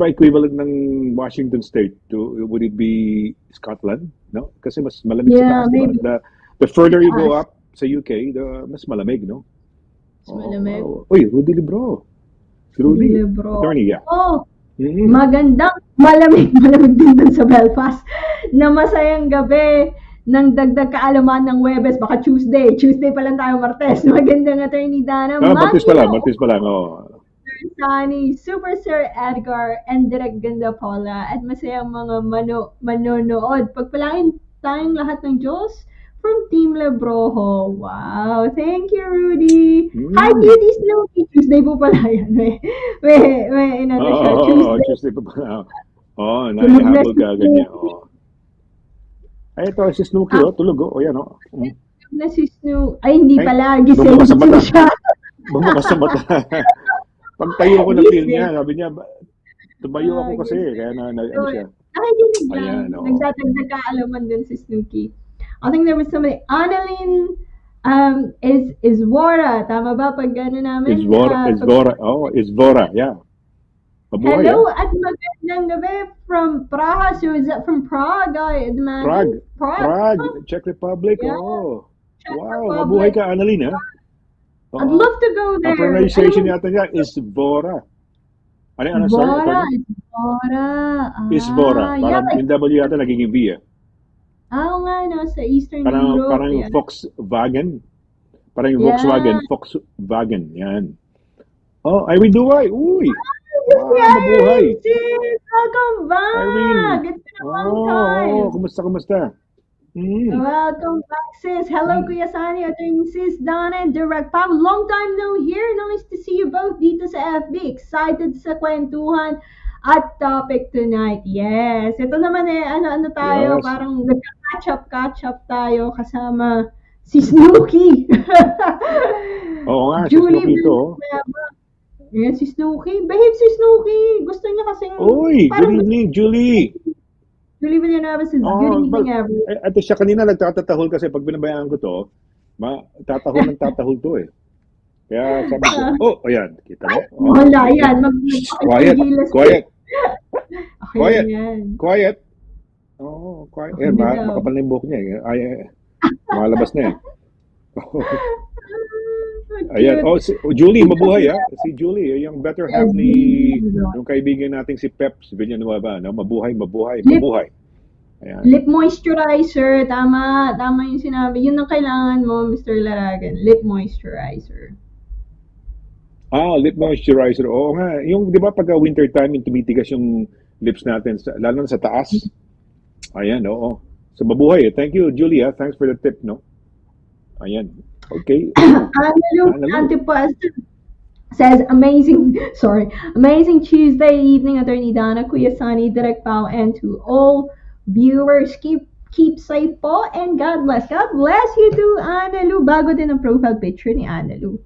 equivalent ng Washington State would it be Scotland, no? Kasi mas malamig sa taas, diba? The further you go up sa UK, mas malamig, no? Mas malamig. Uy, Rudy Libro. Attorney, yeah. Magandang malamig din dun sa Belfast na masayang gabi ng dagdag kaalaman ng Webes, baka Tuesday pa lang tayo, Martes. Magandang Attorney Dana. Martes pa lang. Sir Sonny, Super Sir Edgar, and Direk Ganda Paula, at masayang mga manonood. Pagpalain tayong lahat ng Diyos from Team Lebroho. Wow. Thank you, Rudy. Hi, Beauty Snooki. Tuesday po pala yan. May siya. Tuesday pa pala. Naihabol ka ganyan. Ay, ito si Snooki, tulog. Yan, Na si Snooki. Ay, hindi pala. Gising siya. Bumukas sa mata. Pagtayo ko ng film niya, sabi niya, tumayo ako kasi. Kaya siya. Nakikinig lang. Nagdadagdag kaalaman din si Snooki. I think there was somebody, Annalyn, is Vora. Tama ba pag gano'n namin? Is Vora, yeah. Mabuhay, hello at magandang gabi from Praha. So is that from Prague? Prague, Czech Republic. Yeah. Wow, Republic. mabuhay ka, Annalyn, ha? I'd love to go Ang there. pronunciation yata niya is Bora. Ano, sorry? Bora, Attorney? Bora. Is Bora. Yeah, Parang like, yung W yata nagiging V eh. nga, no, sa Eastern Parang, Europe. parang Yeah. Volkswagen. Parang yung Yeah. Volkswagen. Yan. Oh, Irene Duway. Uy! Wow, Yes, mabuhay. sis! Welcome back! Irene. It's been a long time. Kumusta? Welcome back, sis. Hello, Kuya Sonny, Attorney Sis, Donna, and Direct Pop. Long time no here. Nice to see you both dito sa FB. Excited sa kwentuhan at topic tonight. Yes. Ito naman ano tayo, Yes. parang nagka-catch up tayo kasama si Snooki. Oo nga, si Julie Snooki to. Villanueva. Yes, si Snooki. Behave si Snooki. Gusto niya kasing... Uy, good parang evening, Julie. Julie Villanueva says, good evening, everyone. At siya kanina nagtatatahol kasi pag binabayaan ko to, tatahol to eh. Kaya sabi ko, ayan, kita mo. Oh, Wala yan. Quiet. Okay yan. Quiet. Oh, quiet. Eh, makapal na yung buhok niya eh. Ay, malabas na eh. Ayan. Julie, mabuhay ha. Si Julie, yung better half ni yung kaibigan nating si Peps Villanueva. No? Mabuhay. Ayan. Lip moisturizer. Tama yung sinabi. Yun ang kailangan mo, Mr. Laragan. Lip moisturizer. Lip moisturizer. Oo nga. Yung, di ba, pagka winter time, yung tumitigas yung lips natin, lalo na sa taas. Ayan, oo. So, mabuhay eh. Thank you, Julia. Thanks for the tip, no? Ayan. Okay. Antipus says, amazing Tuesday evening, Attorney Donna, Kuya Sonny, Direct Pao, and to all viewers, keep safe po, and God bless. God bless you too, Analu. Bago din ang profile picture ni Analu.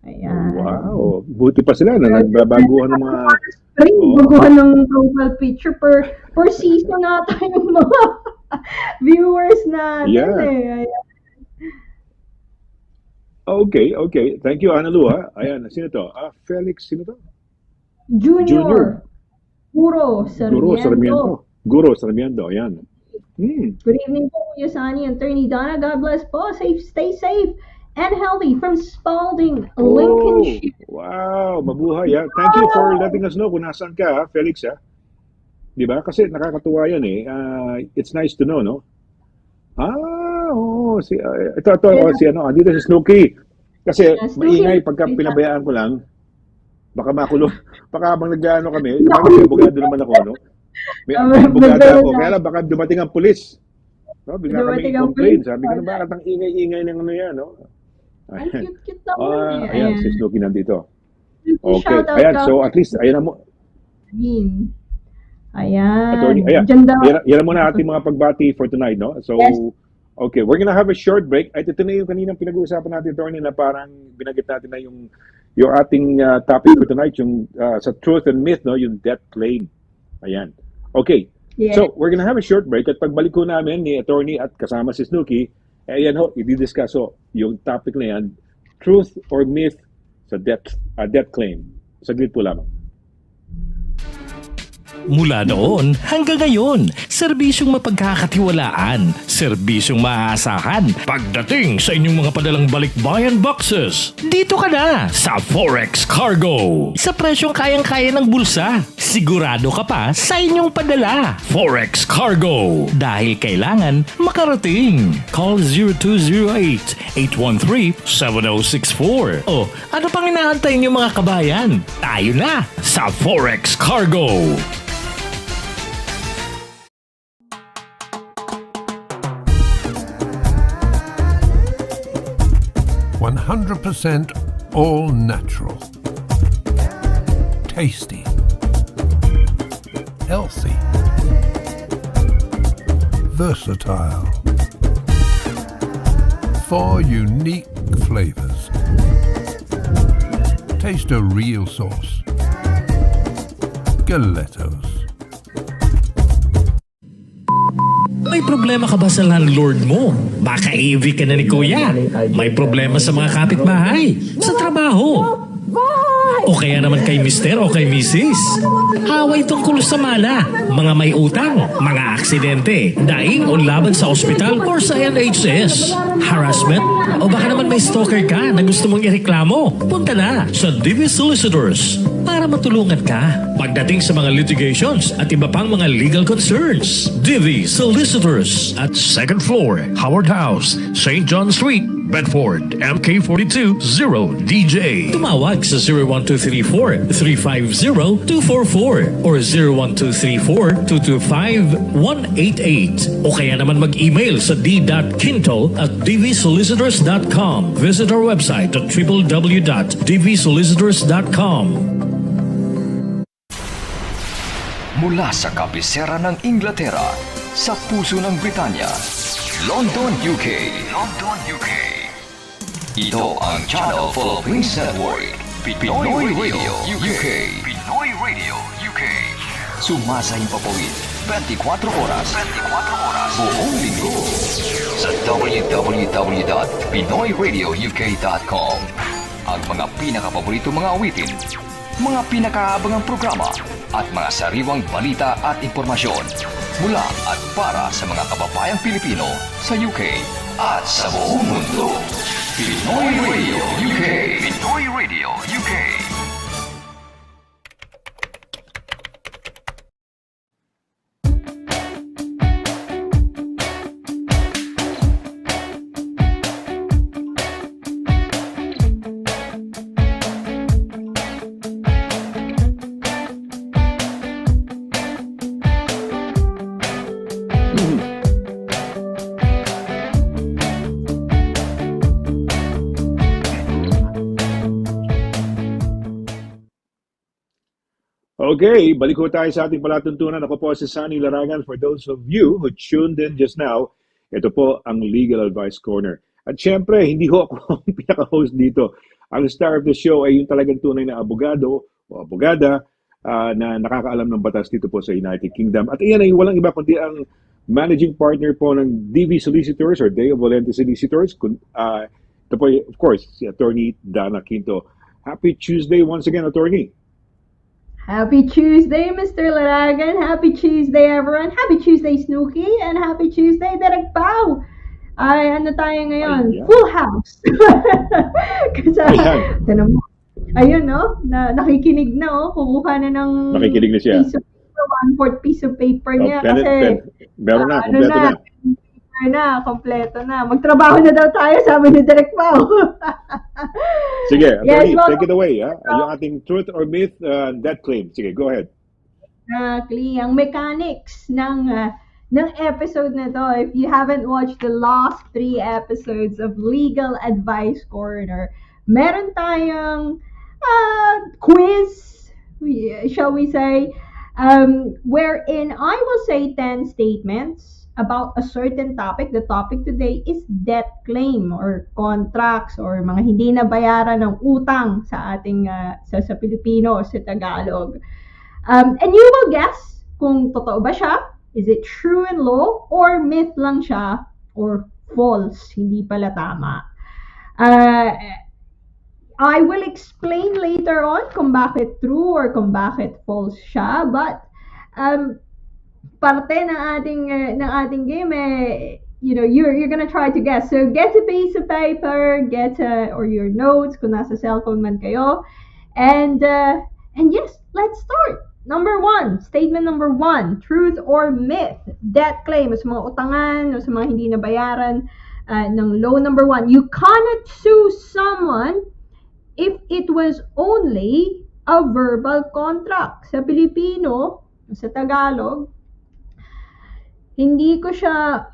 Ayan. Wow. Buti pa sila na nagbabaguhan ng mga... Baguhan ng profile picture per season nata yung mga viewers natin. Yeah. Ayan. Okay. Thank you, Analu, ha? Ayan, sino to? Felix, sino to? Junior. Guro Sarmiento, ayan. Good evening po, Kuya Sonny, Attorney Donna. God bless po. Stay safe and healthy from Spalding, Lincolnshire. Wow, mabuhay, ha? Thank you for letting us know kung nasaan ka, ha, Felix, ha? Di ba? Kasi nakakatuwa yan, eh. It's nice to know, no? Dito si Snooki. Kasi maingay pagka pinabayaan ko lang, baka makulong. Baka habang nag-ano kami, may abogado naman ako, no? May abogado ako. Kaya lang, baka dumating ang pulis. No? Bigla kami i-complain. Sabi ko na, bakit ang ingay-ingay ng ano yan, no? Ang cute naman eh. Ayan, si Snooki nandito. Okay. Ayan, so at least, ayan na mo. Ayan. Yan muna ating mga pagbati for tonight, no? So, yes. Okay, we're gonna have a short break. At ito na yung kaninang pinag-uusapan natin, Attorney, na parang binagit natin na yung ating topic for tonight, yung sa truth and myth, no? Yung death claim. Ayan. Okay. Yeah. So, we're gonna have a short break at pagbalik ko namin ni Attorney at kasama si Snooki, ayan ho, i-discuss ho yung topic na yan, truth or myth sa death claim. Saglit po lamang. Mula noon hanggang ngayon, serbisyong mapagkakatiwalaan, serbisyong maaasahan pagdating sa inyong mga padalang balikbayan boxes. Dito ka na sa Forex Cargo. Sa presyong kayang-kaya ng bulsa, sigurado ka pa sa inyong padala. Forex Cargo. Dahil kailangan makarating. Call 0208-813-7064. O ano pang inaantay niyo mga kabayan? Tayo na sa Forex Cargo. 100% all natural, tasty, healthy, versatile, 4 unique flavors. Taste a real sauce. Galettos. May problema ka ba sa landlord mo? Baka AV ka na ni Kuya. May problema sa mga kapitbahay, sa trabaho. O kaya naman kay Mister o kay Mrs. Away tungkol sa mana, mga may utang, mga aksidente, daing o laban sa ospital or sa NHS, harassment, o baka naman may stalker ka na gusto mong ireklamo. Punta na sa DV Solicitors para matulungan ka pagdating sa mga litigations at iba pang mga legal concerns. DV Solicitors at 2nd floor, Howard House, St. John Street, Bedford, MK42 0DJ. Tumawag sa 01234-350-244 or 01234-225-188 o kaya naman mag-email sa d.quinto@dvsolicitors.com. Visit our website at www.dvsolicitors.com. Mula sa kabisera ng Inglaterra, sa puso ng Britanya, London, UK. London, UK. Ito ang Channel Philippines Network, Pinoy Radio UK. Pinoy Radio UK. Sumasahing papawid 24 oras. 24 oras. Buong linggo. Sa www.pinoyradiouk.com. Ang mga pinakapaborito mga awitin, mga pinakaabangang programa, at mga sariwang balita at impormasyon mula at para sa mga kababayang Pilipino sa UK at sa buong mundo. Pinoy Radio UK. Pinoy Radio UK. Okay, balik ko tayo sa ating palatuntunan. Ako po si SONNY LARAGAN. For those of you who tuned in just now, ito po ang Legal Advice Corner. At syempre, hindi ho ako ang pinaka-host dito. Ang star of the show ay yung talagang tunay na abogado o abogada na nakakaalam ng batas dito po sa United Kingdom. At iyan ay walang iba kundi ang managing partner po ng DV Solicitors or Deo Volente Solicitors. Ito po, of course, si Attorney DANNA Quinto. Happy Tuesday once again, Attorney. Happy Tuesday, Mr. Laragan. Happy Tuesday, everyone. Happy Tuesday, Snooki. And happy Tuesday, Derek Pau. Ay, ano tayo ngayon? Ayan. Full house. Kasi, tanong mo. Ayun, no? Nakikinig na, oh. Kukuha na ng Nakikinig na siya. piece of paper, 1/4 piece of paper niya. Pen, Kasi, meron na, kompleto na. Kompleto na. Magtrabaho na daw tayo, sabi ni Derek Pau. Sige, Attorney, Yes, well, take it away. Yung ating truth or myth, that claim. Sige, go ahead. Exactly. Ang mechanics ng episode na to, if you haven't watched the last 3 episodes of Legal Advice Corner, meron tayong quiz, shall we say, wherein I will say 10 statements about a certain topic. The topic today is debt claim or contracts or mga hindi na bayaran ng utang sa ating sa Pilipino o sa Tagalog. And you will guess kung totoo ba siya, is it true in law, or myth lang siya, or false, hindi pala tama. I will explain later on kung bakit true or kung bakit false siya, but parte ng ating game you're gonna try to guess. So get a piece of paper, or your notes kung nasa cellphone man kayo, and yes, let's start. Statement number 1, truth or myth, debt claim, sa mga utangan o sa mga hindi nabayaran ng loan. Number 1, you cannot sue someone if it was only a verbal contract. Sa Pilipino, sa Tagalog, hindi ko siya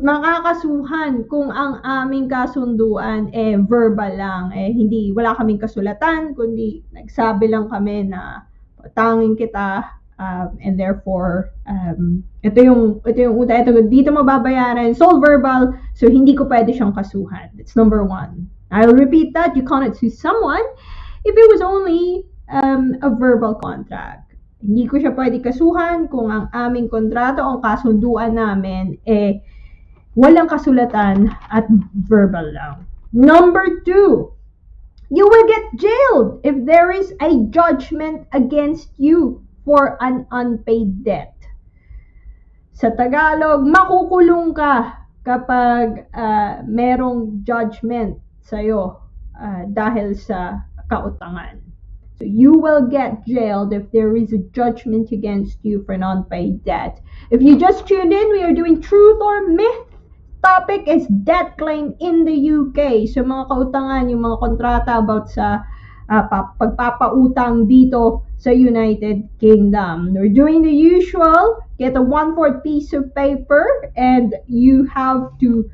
makakasuhan kung ang aming kasunduan verbal lang. Hindi, wala kaming kasulatan, kundi nagsabi lang kami na tanging kita, and therefore, ito yung dito mababayaran. It's all verbal, so hindi ko pwede siyang kasuhan. That's number 1. I'll repeat that. You cannot sue someone if it was only a verbal contract. Hindi ko siya pwede kasuhan kung ang aming kontrato o ang kasunduan namin walang kasulatan at verbal lang. Number 2, You will get jailed if there is a judgment against you for an unpaid debt. Sa Tagalog, makukulong ka kapag merong judgment sa'yo dahil sa kautangan. So you will get jailed if there is a judgment against you for an unpaid debt. If you just tuned in, we are doing truth or myth. Topic is debt claim in the UK. So mga kautangan, yung mga kontrata about sa pagpapautang dito sa United Kingdom. We're doing the usual. Get a 1/4 piece of paper and you have to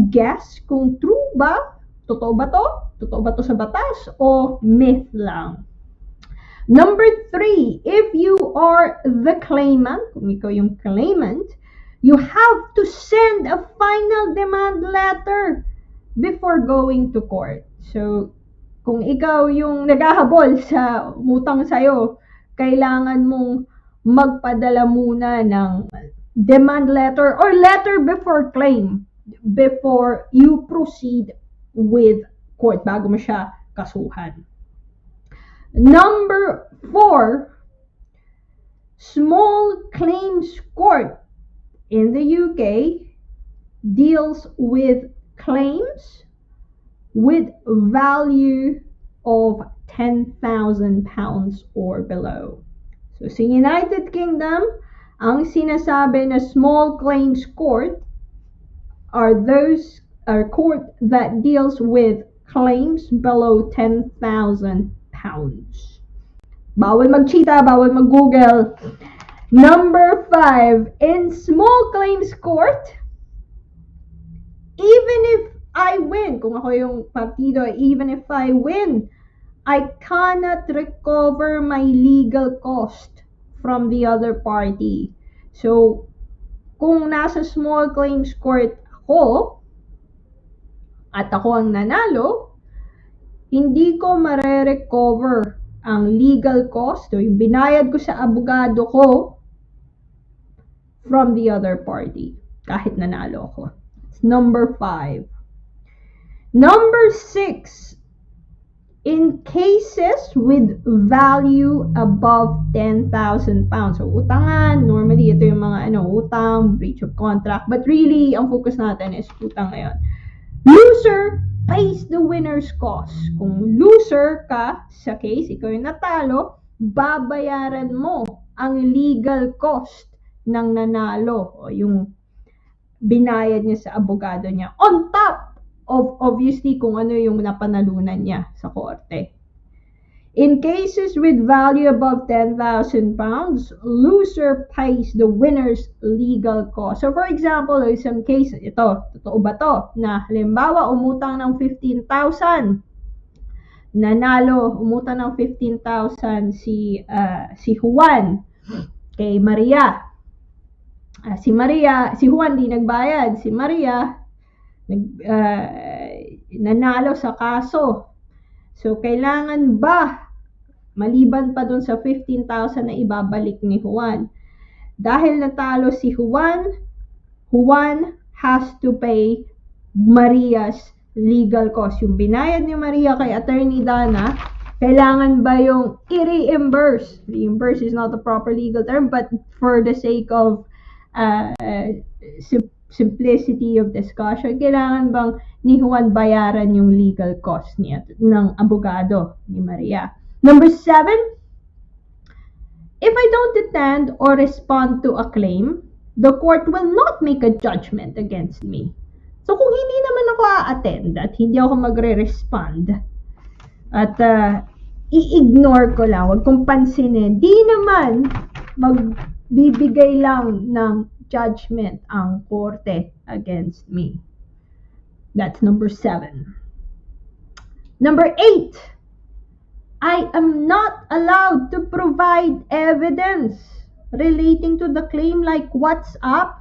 guess kung true ba, totoo ba to? Totoo ba to sa batas o myth lang? Number 3, if you are the claimant, kung ikaw yung claimant, you have to send a final demand letter before going to court. So, kung ikaw yung naghahabol sa umutang sa'yo, kailangan mong magpadala muna ng demand letter or letter before claim before you proceed with court bago mo siya kasuhan. Number 4, small claims court in the UK deals with claims with value of £10,000 or below. So sa United Kingdom, ang sinasabi na small claims court are court that deals with claims below £10,000. Bawal mag-cheata, bawal mag-google. Number 5, in small claims court, even if I win, kung ako yung partido, even if I win, I cannot recover my legal cost from the other party. So, kung nasa small claims court ako, at ako ang nanalo, hindi ko mare-recover ang legal cost o yung binayad ko sa abogado ko from the other party, kahit nanalo ako. It's number 5. Number 6, in cases with value above £10,000. So, utangan, normally ito yung mga utang, breach of contract, but really, ang focus natin is utang ngayon. Loser pays the winner's cost. Kung loser ka sa case, ikaw yung natalo, babayaran mo ang legal cost ng nanalo o yung binayad niya sa abogado niya on top of obviously kung ano yung napanalunan niya sa korte. In cases with value above £10,000, loser pays the winner's legal cost. So for example, isang case, ito, totoo ba to? Na halimbawa, umutang ng 15,000. Nanalo, umutang ng 15,000 si Juan kay Maria. Si Juan di nagbayad. Si Maria, nanalo sa kaso. So, kailangan ba maliban pa dun sa 15,000 na ibabalik ni Juan? Dahil natalo si Juan has to pay Maria's legal cost. Yung binayad ni Maria kay Attorney Dana, kailangan ba yung i-reimburse? Reimburse is not the proper legal term, but for the sake of simplicity of discussion, kailangan bang ni Juan bayaran yung legal cost niya ng abogado ni Maria? Number 7, if I don't attend or respond to a claim, the court will not make a judgment against me. So kung hindi naman ako a-attend at hindi ako magre-respond at i-ignore ko lang, wag kong pansinin, di naman magbibigay lang ng judgment ang korte against me. That's number 7. Number 8, I am not allowed to provide evidence relating to the claim like WhatsApp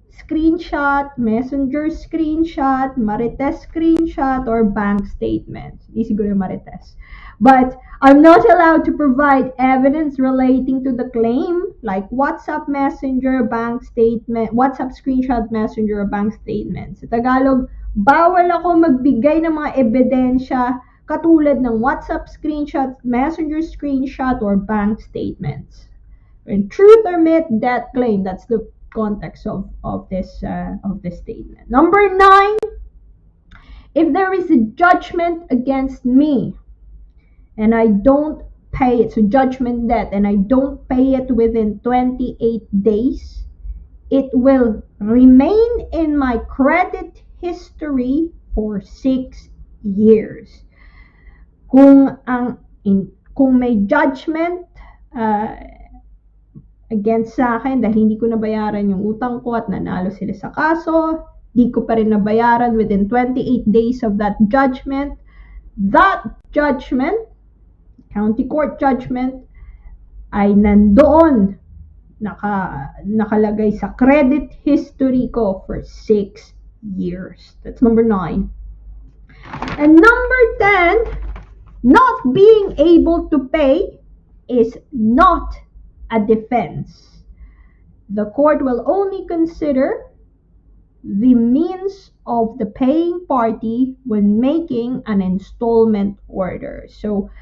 screenshot, Messenger screenshot, Marites screenshot, or bank statements. Hindi siguro Marites. But I'm not allowed to provide evidence relating to the claim like WhatsApp Messenger, bank statement, WhatsApp screenshot, Messenger, or bank statements. Sa Tagalog, bawal ako magbigay ng mga ebidensya katulad ng WhatsApp screenshot, Messenger screenshot, or bank statements. And truth or myth, debt claim. That's the context of this statement. Number 9, if there is a judgment against me and I don't pay it, so judgment debt, and I don't pay it within 28 days, it will remain in my credit history for 6 years. Kung may judgment against sa akin dahil hindi ko nabayaran yung utang ko at nanalo sila sa kaso, di ko pa rin nabayaran within 28 days of that judgment, county court judgment, ay nandoon, nakalagay sa credit history ko for 6 years. That's number 9. And number 10, not being able to pay is not a defense. The court will only consider the means of the paying party when making an installment order. So,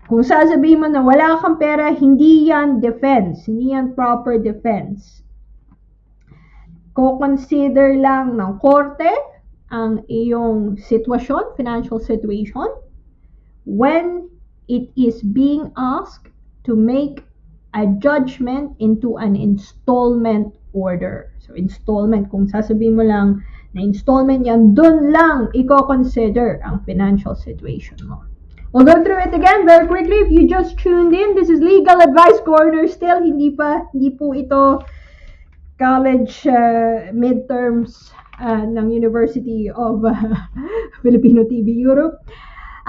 kung sasabihin mo na wala kang pera, hindi yan defense, hindi yan proper defense. Ko-consider lang ng korte ang iyong sitwasyon, financial situation, when it is being asked to make a judgment into an installment order. So, installment, kung sasabihin mo lang na installment yan, dun lang i-consider ang financial situation mo. We'll go through it again very quickly. If you just tuned in, this is Legal Advice Corner still. Hindi po ito college midterms ng University of Filipino TV Europe.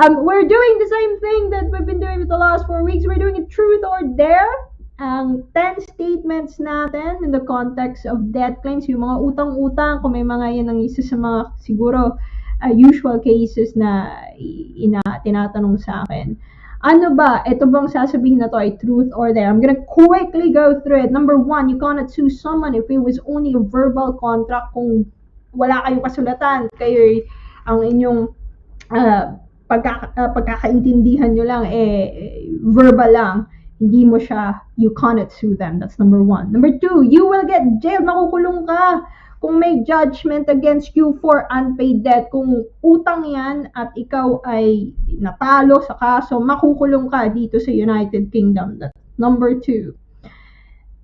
We're doing the same thing that we've been doing for the last 4 weeks. We're doing a truth or dare. Ang 10 statements natin in the context of debt claims, yung mga utang-utang, kung may mga yan ang isa sa mga siguro usual cases na tinatanong sa akin. Ano ba? Ito bang sasabihin na to ay truth or dare? I'm gonna quickly go through it. Number 1, you cannot sue someone if it was only a verbal contract. Kung wala kayong kasulatan, kayo ang inyong pagkakaintindihan nyo lang, verbal lang, hindi mo siya, you cannot sue them. That's number 1. Number 2, you will get jailed, makukulong ka kung may judgment against you for unpaid debt. Kung utang yan at ikaw ay natalo sa kaso, makukulong ka dito sa United Kingdom. That's number 2.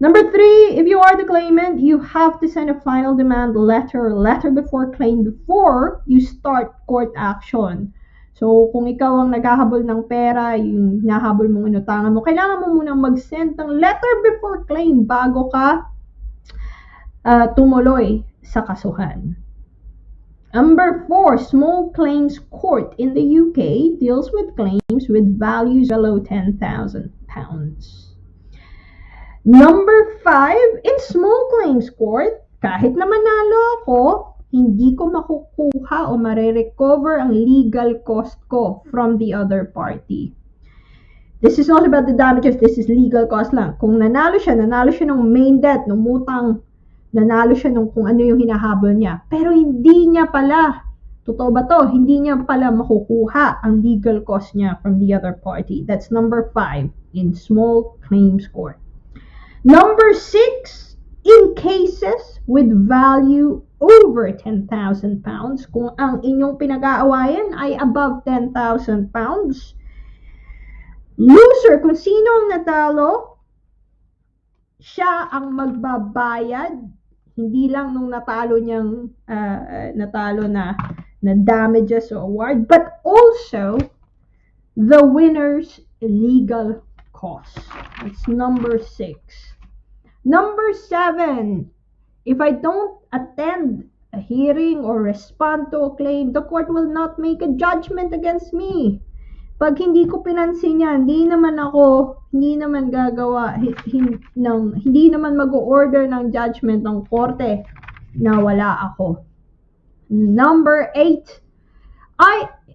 Number 3, if you are the claimant, you have to send a final demand letter before claim before you start court action. So, kung ikaw ang naghahabol ng pera, yung nahabol mong inutangan mo, kailangan mo munang mag-send ng letter before claim bago ka tumuloy sa kasuhan. Number 4, small claims court in the UK deals with claims with values below £10,000. Number 5, in small claims court, kahit na manalo ako, hindi ko makukuha o mare-recover ang legal cost ko from the other party. This is not about the damages, this is legal cost lang. Kung nanalo siya ng main debt, ng utang, nanalo siya ng kung ano yung hinahabol niya. Pero hindi niya pala, totoo ba to? Hindi niya pala makukuha ang legal cost niya from the other party. That's number 5 in small claims court. Number 6, in cases with value over £10,000, kung ang inyong pinag-aawayan ay above £10,000, loser, kung sino ang natalo, siya ang magbabayad, hindi lang nung natalo niyang natalo na damages o award, but also the winner's legal costs. That's number 6. Number 7, if I don't attend a hearing or respond to a claim, the court will not make a judgment against me. Pag hindi ko pinansin yan, hindi naman mag-order ng judgment ng korte na wala ako. Number 8,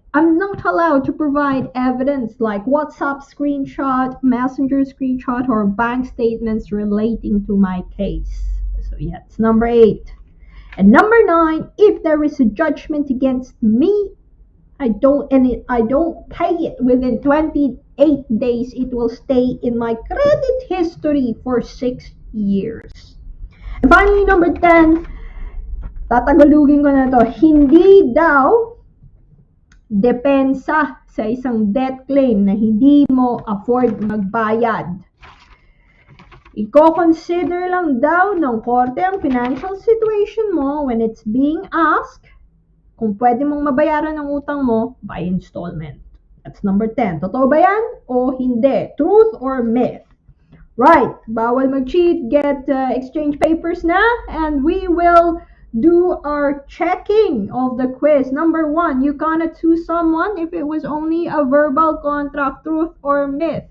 I'm not allowed to provide evidence like WhatsApp screenshot, Messenger screenshot, or bank statements relating to my case. So yeah, it's number 8. And number 9, if there is a judgment against me, I don't pay it within 28 days, it will stay in my credit history for 6 years. And finally, number 10, tatagalugin ko na to, hindi daw depensa sa isang debt claim na hindi mo afford magbayad. Iko-consider lang daw ng korte ang financial situation mo when it's being asked kung pwede mong mabayaran ang utang mo by installment. That's number 10. Totoo ba yan o hindi? Truth or myth? Right, bawal mag-cheat, get exchange papers na, and we will do our checking of the quiz. Number 1, you cannot sue someone if it was only a verbal contract. Truth or myth?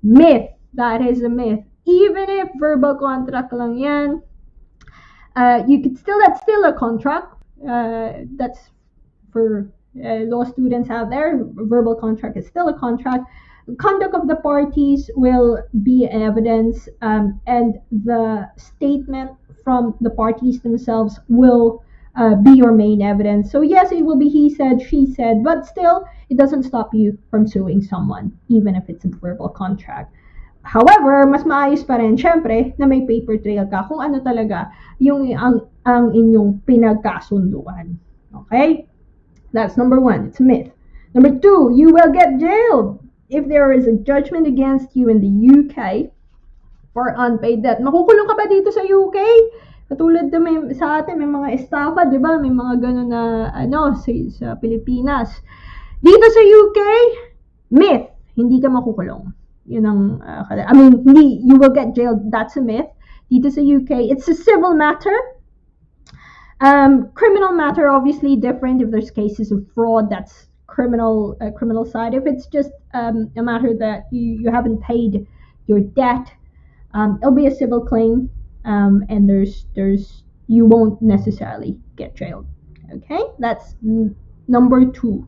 Myth. That is a myth. Even if verbal contract lang yan, that's still a contract. That's for law students out there. Verbal contract is still a contract. Conduct of the parties will be evidence, and the statement from the parties themselves will be your main evidence. So yes, it will be he said, she said, but still, it doesn't stop you from suing someone, even if it's a verbal contract. However, mas maayos pa rin, syempre, na may paper trail ka kung ano talaga yung ang inyong pinagkasunduan. Okay? That's number 1. It's a myth. Number 2, you will get jailed if there is a judgment against you in the UK for unpaid debt. Makukulong ka ba dito sa UK? Katulad na sa atin, may mga estafa, di ba? May mga ganun na, sa Pilipinas. Dito sa UK, myth, hindi ka makukulong. Yun ang, you will get jailed. That's a myth. Dito sa UK, it's a civil matter. Criminal matter, obviously different. If there's cases of fraud, that's criminal side. If it's just a matter that you haven't paid your debt, it'll be a civil claim, and you won't necessarily get jailed. Okay, that's number 2.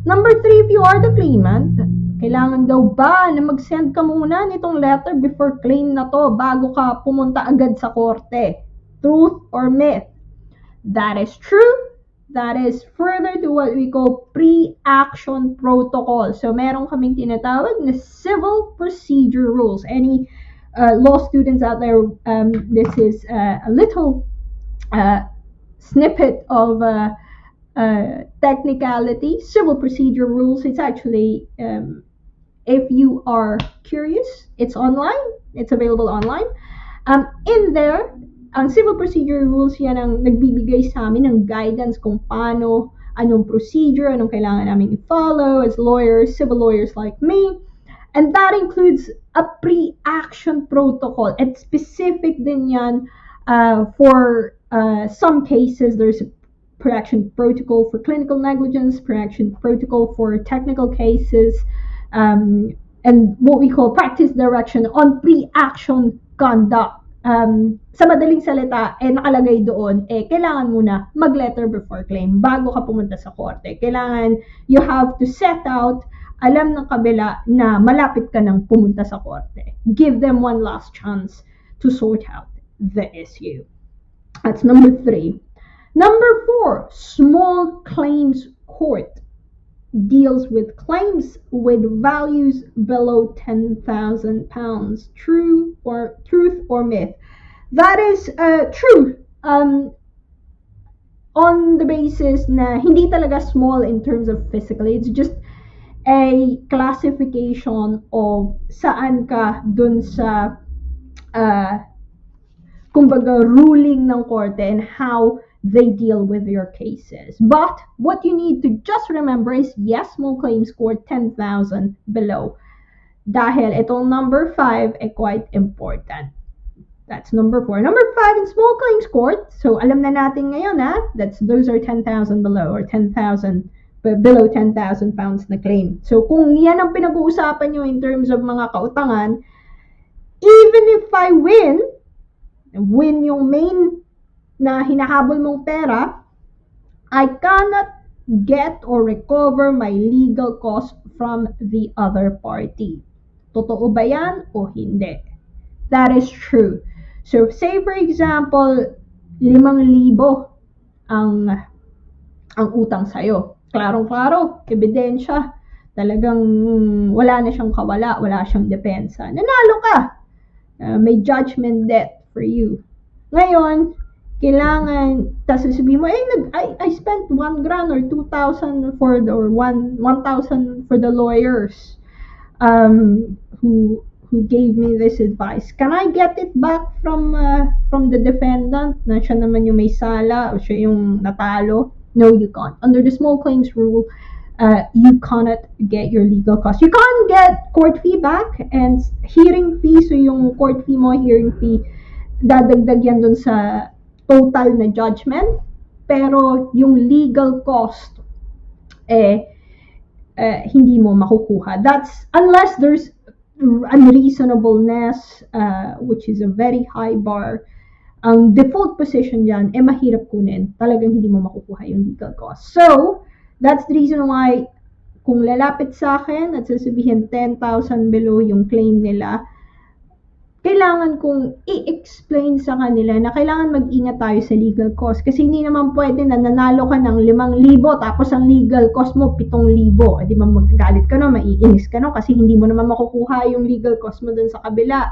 Number 3, if you are the claimant, kailangan daw ba na mag-send ka muna nitong letter before claim na to bago ka pumunta agad sa korte? Truth or myth? That is true. That is further to what we call pre-action protocol. So meron kaming tinatawag na civil procedure rules. Any law students out there, this is a little snippet of technicality. Civil procedure rules, it's actually, if you are curious, it's online. It's available online. In there, ang civil procedure rules yan ang nagbibigay sa amin ng guidance kung paano, anong procedure, anong kailangan namin i-follow as lawyers, civil lawyers like me. And that includes a pre-action protocol. At specific din yan for some cases. There's a pre-action protocol for clinical negligence, pre-action protocol for technical cases, and what we call practice direction on pre-action conduct. Sa madaling salita, nakalagay doon, kailangan muna mag-letter before claim bago ka pumunta sa korte. Kailangan, you have to set out, alam ng kabila na malapit ka nang pumunta sa korte. Give them one last chance to sort out the issue. That's number 3. Number 4, small claims court deals with claims with values below £10,000. Truth or myth? That is true. On the basis na hindi talaga small in terms of physically. It's just a classification of saan ka dun sa kumbaga ruling ng korte and how they deal with your cases. But what you need to just remember is, yes, small claims court, 10,000 below. Dahil itong number 5 quite important. That's number 4. Number 5 in small claims court, so alam na natin ngayon those are 10,000 below or 10,000 below 10,000 pounds na claim. So kung yan ang pinag-uusapan nyo in terms of mga kautangan, even if I win yung main na hinahabol mong pera, I cannot get or recover my legal cost from the other party. Totoo ba yan o hindi? That is true. So, say for example, 5,000 ang utang sa'yo. klarong-klaro, ebidensya, talagang wala na siyang kawala, wala siyang depensa. Nanalo ka. May judgment debt for you. Ngayon, kailangan, tapos sasabihin mo, I spent 1 grand or 2,000 for the, or 1,000 for the lawyers who gave me this advice. Can I get it back from the defendant na siya naman yung may sala o siya yung natalo? No, you can't. Under the small claims rule, you cannot get your legal costs. You can't get court fee back and hearing fee. So yung court fee mo, hearing fee, dadagdag yan dun sa total na judgment. Pero yung legal cost, hindi mo makukuha. That's unless there's unreasonableness, which is a very high bar. Ang default position dyan, mahirap kunin. Talagang hindi mo makukuha yung legal cost. So, that's the reason why kung lalapit sa akin at sasabihin 10,000 below yung claim nila, kailangan kong i-explain sa kanila na kailangan mag-ingat tayo sa legal cost. Kasi hindi naman pwede na nanalo ka ng 5,000 tapos ang legal cost mo 7,000. Di ba magagalit ka no, maiinis ka no, kasi hindi mo naman makukuha yung legal cost mo dun sa kabila.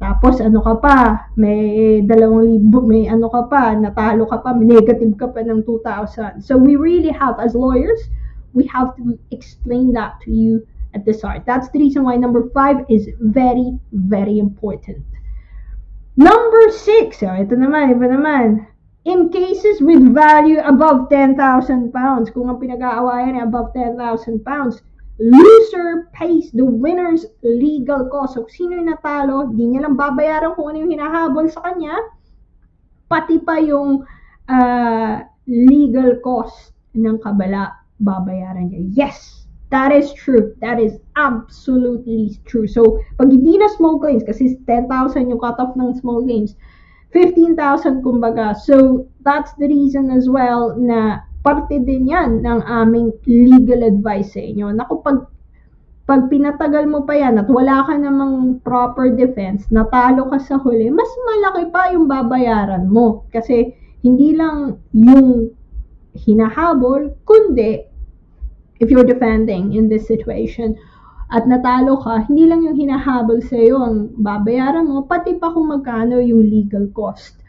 Tapos ano ka pa, may 2,000, may ano ka pa, natalo ka pa, may negative ka pa ng 2,000. So we really have, as lawyers, we have to explain that to you at the start. That's the reason why number 5 is very, very important. Number 6, ito naman, iba naman. In cases with value above 10,000 pounds, kung ang pinag-aawayan ay above 10,000 pounds, loser pays the winner's legal cost. So, sino yung natalo, di niya lang babayaran kung ano yung hinahabol sa kanya, pati pa yung legal cost ng kabala, babayaran niya. Yes, that is true. That is absolutely true. So, pag hindi na small claims, kasi 10,000 yung cutoff ng small claims, 15,000 kumbaga. So, that's the reason as well na parte din yan ng aming legal advice sa inyo. Naku, pag pinatagal mo pa yan at wala ka namang proper defense, natalo ka sa huli, mas malaki pa yung babayaran mo. Kasi hindi lang yung hinahabol, kundi if you're defending in this situation at natalo ka, hindi lang yung hinahabol sa iyo ang babayaran mo, pati pa kung magkano yung legal cost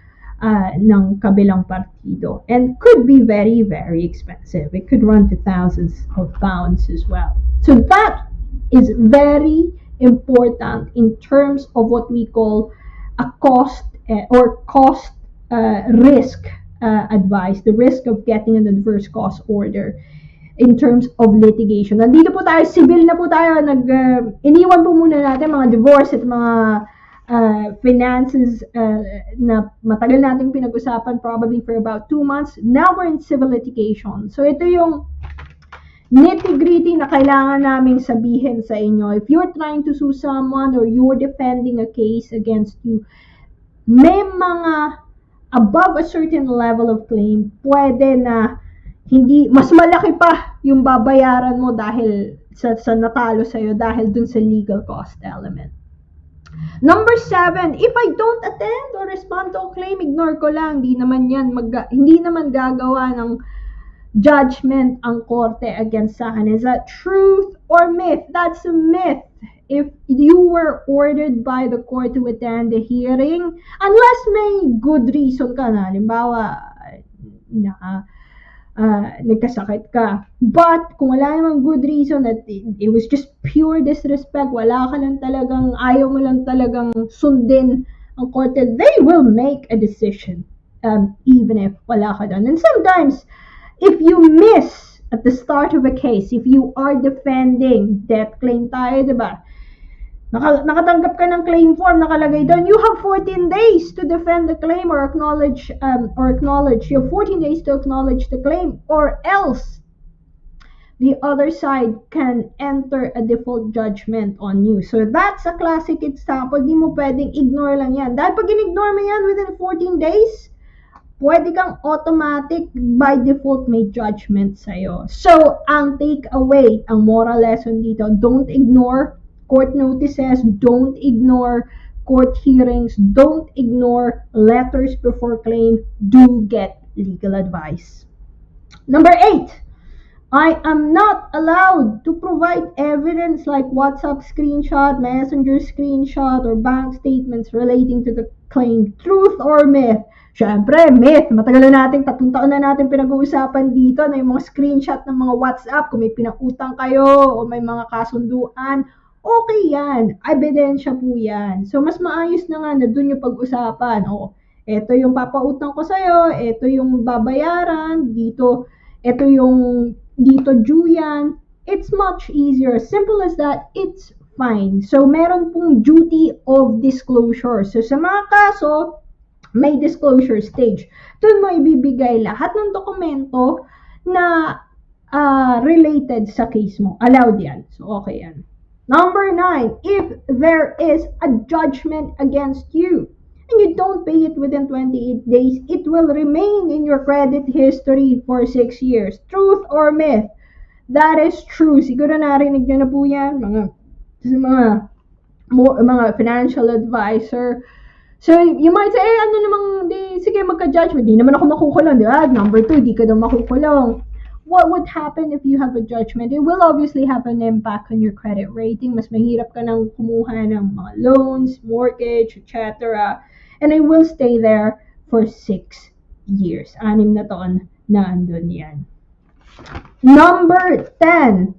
ng kabilang partido. And could be very, very expensive. It could run to thousands of pounds as well. So that is very important in terms of what we call a cost or cost risk advice, the risk of getting an adverse cost order in terms of litigation. Nandito po tayo, civil na po tayo, iniwan po muna natin mga divorce at mga finances na matagal nating pinag-usapan probably for about 2 months. Now we're in civil litigation. So ito yung nitty-gritty na kailangan naming sabihin sa inyo. If you're trying to sue someone or you're defending a case against you, may mga above a certain level of claim, pwede na hindi, mas malaki pa yung babayaran mo dahil sa natalo sa'yo dahil dun sa legal cost element. Number 7, if I don't attend or respond to a claim, ignore ko lang. Hindi naman gagawa ng judgment ang korte against sa akin. Is that truth or myth? That's a myth. If you were ordered by the court to attend the hearing, unless may good reason ka na, halimbawa, nagkasakit ka. But, kung wala namang good reason that it was just pure disrespect, wala ka lang talagang, ayaw mo lang talagang sundin ang korte, they will make a decision, even if wala ka doon. And sometimes, if you miss at the start of a case, if you are defending death claim tayo, diba? Nakatanggap ka ng claim form, nakalagay doon, you have 14 days to defend the claim or acknowledge. You have 14 days to acknowledge the claim, or else the other side can enter a default judgment on you. So that's a classic example. Di mo pwedeng ignore lang yan. Dahil pag in-ignore mo yan within 14 days, pwede kang automatic by default may judgment sa'yo. So, ang takeaway, ang moral lesson dito, don't ignore court notices, don't ignore court hearings, don't ignore letters before claim, do get legal advice. Number 8, I am not allowed to provide evidence like WhatsApp screenshot, Messenger screenshot, or bank statements relating to the claim. Truth or myth? Siyempre, myth. Matagal na natin, 3 taon na natin pinag-uusapan dito na yung mga screenshot ng mga WhatsApp, kung may pinang-utang kayo o may mga kasunduan, okay yan. Ebidensya po yan. So, mas maayos na nga na dun yung pag-usapan. O, eto yung papautang ko sa'yo, eto yung babayaran, eto yung dito due yan. It's much easier. Simple as that. It's fine. So, meron pong duty of disclosure. So, sa mga kaso, may disclosure stage. Doon mo ibibigay lahat ng dokumento na related sa case mo. Allowed yan. So, okay yan. Number 9, if there is a judgment against you, and you don't pay it within 28 days, it will remain in your credit history for 6 years. Truth or myth? That is true. Siguro narinig nyo na po yan, mga financial advisor. So, you might say, ano namang, sige, magka-judgment. Di naman ako makukulong, di ba? Number 2, di ka daw makukulong. What would happen if you have a judgment? It will obviously have an impact on your credit rating. Mas mahirap ka nang kumuha ng mga loans, mortgage, etc. And it will stay there for 6 years. 6 na taon na andun yan. Number 10,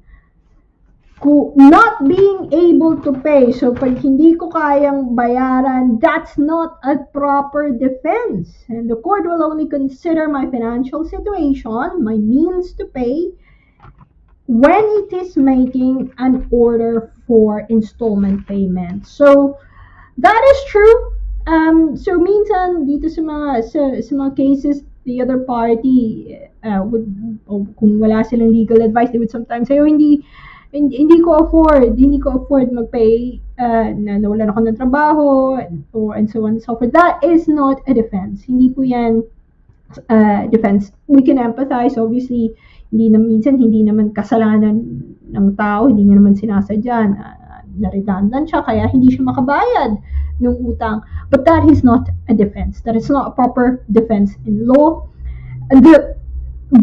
not being able to pay. So, pag hindi ko kayang bayaran, that's not a proper defense. And the court will only consider my financial situation, my means to pay, when it is making an order for installment payment. So, that is true. So, minsan, dito sa mga cases, the other party would, kung wala silang legal advice, they would sometimes say, hindi ko afford magpay, nawalan ako ng trabaho, and so on and so forth. That is not a defense. Hindi po yan defense. We can empathize, obviously, minsan hindi naman kasalanan ng tao, hindi niya naman sinasadya, na-redundant siya, kaya hindi siya makabayad ng utang. But that is not a defense. That is not a proper defense in law.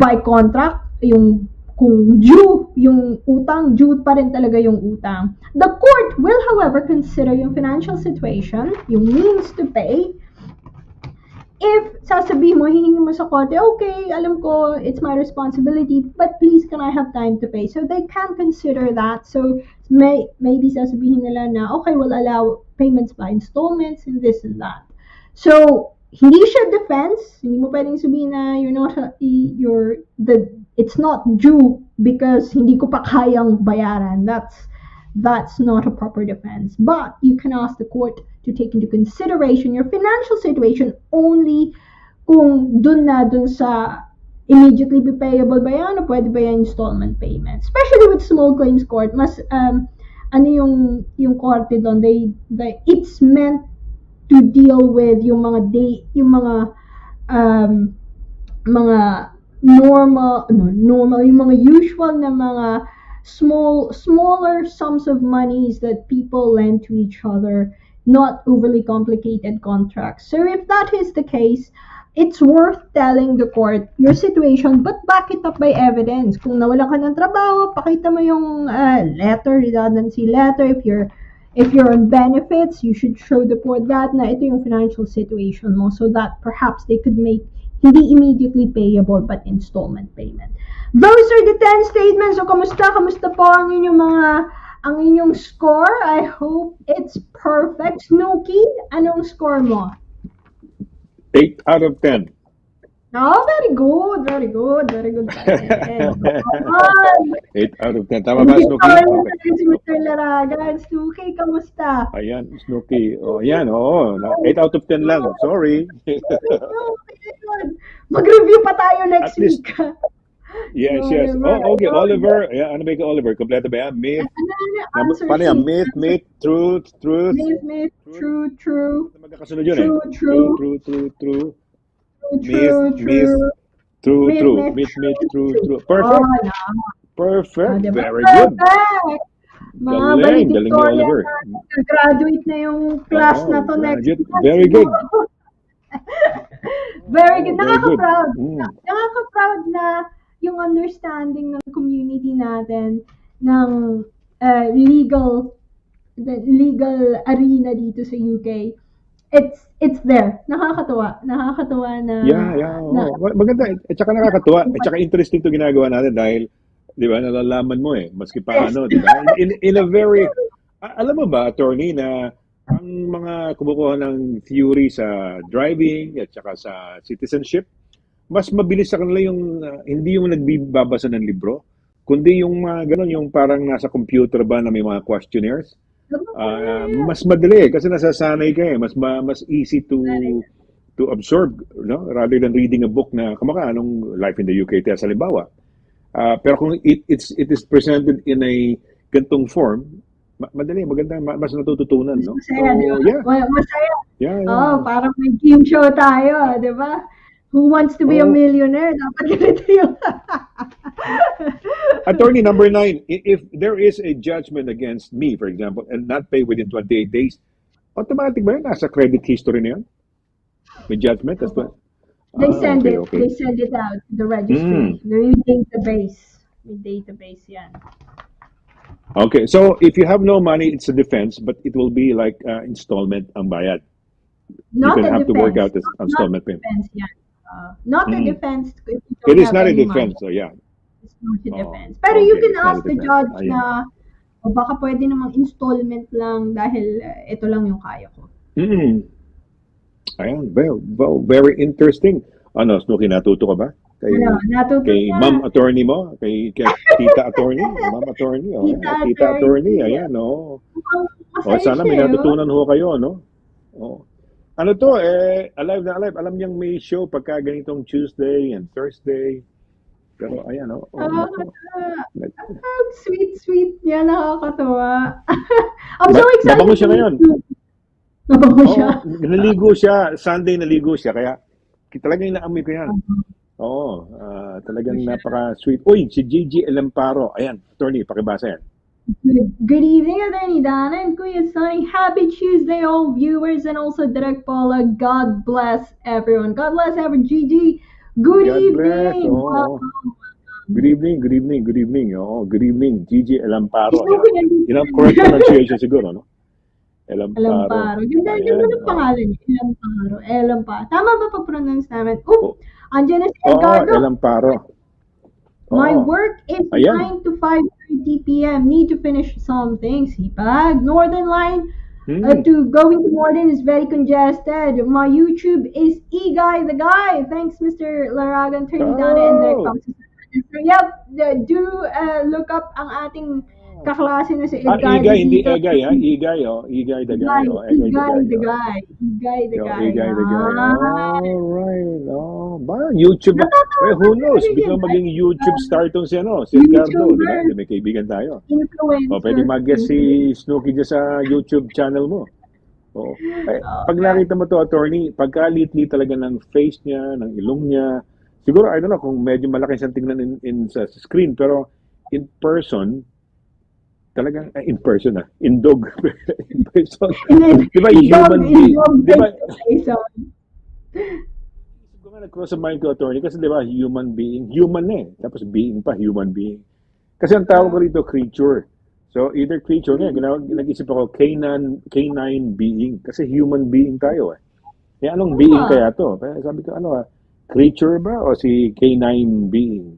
By contract, kung due yung utang, due pa rin talaga yung utang. The court will, however, consider yung financial situation, yung means to pay. If sasabihin mo, hihingi mo sa korte, okay, alam ko, it's my responsibility, but please, can I have time to pay? So they can consider that. So maybe sasabihin nila na, okay, we'll allow payments by installments and this and that. So, hindi siya defense. Hindi mo pwedeng sabihin na it's not due because hindi ko pa kayang bayaran. That's not a proper defense. But you can ask the court to take into consideration your financial situation only kung dun sa immediately be payable ba yan o pwede ba yan installment payment. Especially with small claims court, mas yung korte doon, it's meant to deal with yung mga normal, yung mga usual na mga smaller sums of monies that people lend to each other, not overly complicated contracts. So if that is the case, it's worth telling the court your situation, but back it up by evidence. Kung nawalan ka ng trabaho, pakita mo yung redundancy letter. If you're on benefits, you should show the court that na ito yung financial situation mo, so that perhaps they could make hindi immediately payable but installment payment. Those are the 10 statements. So kamusta po ang inyong score? I hope it's perfect. Snooki, anong score mo? 8 out of 10. Oh, very good. 8 out of 10. Tama ba, Snooki? Okay. Si Mr. Laragan. Snooki, kamusta? Ayan, Snooki. Ayan, 8 out of 10 lang. Sorry. Mag-review pa tayo next At least, week. Yes. Okay, Oliver. Ano ba ikaw, Oliver? Kompleto ba yan? Myth? Paano yan? Myth, truth. Myth, true. Magkakasunod yun True. Myth, true. Perfect. Very good. Galing ni Oliver. Graduate na yung class na to next week. Very good. Very good. Very good. Nakaka-proud na yung understanding ng community opportunity natin ng legal arena dito sa UK, it's there. Nakakatuwa na Maganda. At saka nakakatuwa. At saka interesting to ginagawa natin dahil, di ba, nalalaman mo maski paano, di ba? In a very, alam mo ba, attorney, na ang mga kumukuha ng theory sa driving at saka sa citizenship, mas mabilis sa kanila yung, hindi yung nagbabasa ng libro, kundi yung mga ganun, yung parang nasa computer ba na may mga questionnaires. Mas madali kasi nasasanay ka mas easy to absorb, no, rather than reading a book na kamukha nung Life in the UK sa halimbawa. Pero kung it is presented in a gantong form, madali, maganda, mas natututunan, no? Masaya, di ba? Yeah. Masaya. Yeah. Parang may game show tayo, di ba? Who wants to be a millionaire? Dapat ganito yung... Attorney number 9, if there is a judgment against me, for example, and not pay within 28 days, automatic ba yun? Nasa credit history na yun? May judgment as well? They send okay. They send it out to the registry. May database. May database yan. Okay, so if you have no money, it's a defense, but it will be like installment ang bayad. Not you can a have defense. to work out this installment payment. Not a defense. If you don't It is have not a any defense, money. so yeah. It's not a defense. Pero you can it's not ask a the defense. judge Ayan. na baka pwede namang installment lang dahil ito lang yung kaya ko. Ayan, well, very interesting. Ano, Snooki, natuto ka ba? Natuto kay na. ma'am attorney mo? Kay tita attorney? Ma'am attorney? Tita attorney, ayan, no? Sana may natutunan ho kayo, no? Ano to, alive na alive. Alam niyang may show pagka ganitong Tuesday and Thursday. Pero ayan, no? Sweet niya, nakakatawa. I'm so excited. Nabango siya ngayon. Nabango siya. Naligo siya. Sunday naligo siya. Kaya talagang inaamoy ko yan. Talagang napaka-sweet. Uy, si Gigi Elamparo. Ayan, attorney, pakibasa yan. Good evening, Attorney Dana and Kuya Sonny. Happy Tuesday, all viewers, and also Direct Paula. God bless everyone. God bless everyone. Gigi, good evening. Welcome. Good evening. Good evening, Gigi Elamparo. Yan ang correct pronunciation siguro, no? Elamparo. Ganda ng pangalan niya. Elamparo. Tama ba pag-pronounce namin? Andyan na si Edgardo. Elamparo. My work is 9 to 5:30 p.m. Need to finish some things. Sipag. Northern Line to go into Morden is very congested. My YouTube is E-Guy the Guy. Thanks, Mr. Laragan, Attorney Dana, and Direct Paula. So, do look up ang ating kaklase na si Edgardo. Igay, hindi Egay, ha? Igay, Igay the Guy. Igay the Guy. Alright. YouTube. Who knows? Biglang maging YouTube star tong si Edgardo. Di ba? May kaibigan tayo. Influencer. Pwede mag-guest si Snooki dyan sa YouTube channel mo. Pag nakita mo to, attorney, pagka-litli talaga ng face niya, ng ilong niya, siguro, I don't know, kung medyo malaki siyang tingnan sa screen, pero in person, talagang, in person indog. In person. Di ba, human being. Di ba? Kung nag-cross sa mind ko, attorney, kasi di ba, human being, human tapos being pa, human being. Kasi ang tawag ko rito, creature. So, either creature nag-isip ako, canine being. Kasi human being tayo anong being kaya to? Kaya sabi ko, creature ba o si canine being?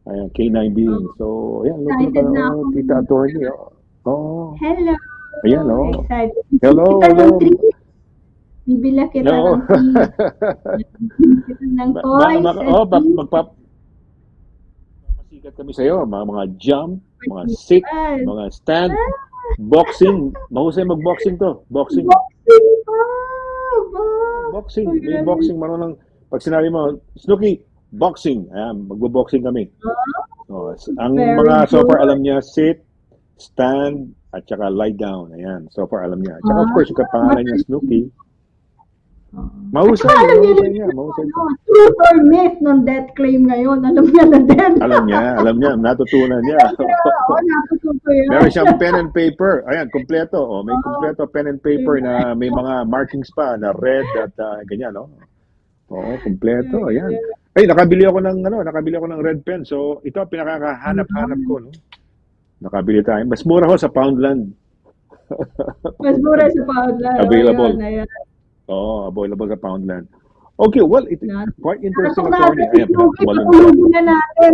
Ayan, canine being. So, ayan, tita attorney. Hello. Ayan, Excited. Hello. Bibila kita ng toys. Magpapasikat kami sa'yo. Mga jump, mga sit, mga stand, boxing. Mahusay mag-boxing to. Boxing. May boxing. Marunong. Pag sinabi mo, Snooki, boxing. Ayan, magbo-boxing kami. Ang mga so far alam niya, sit, stand, at saka lie down. Ayan, so far alam niya. At saka of course, yung kapangalan niya, Snooki. Mahusay. Alam niya. Truth or myth ng death claim ngayon. Alam niya na din. Alam niya. Natutunan niya. Natutunan yan. Meron siyang pen and paper. Ayan, kompleto. May kompleto pen and paper na may mga markings pa na red at ganyan, no? Kompleto. Ayan. Ay, nakabili ako ng red pen. So, ito pinakakahanap-hanap ko, no? Nakabili tayo. Mas mura ho sa Poundland. Mas mura sa Poundland. Available. Ayan. Available sa Poundland. Okay, well, it is quite interesting, attorney. Ayan, Patulogin na natin.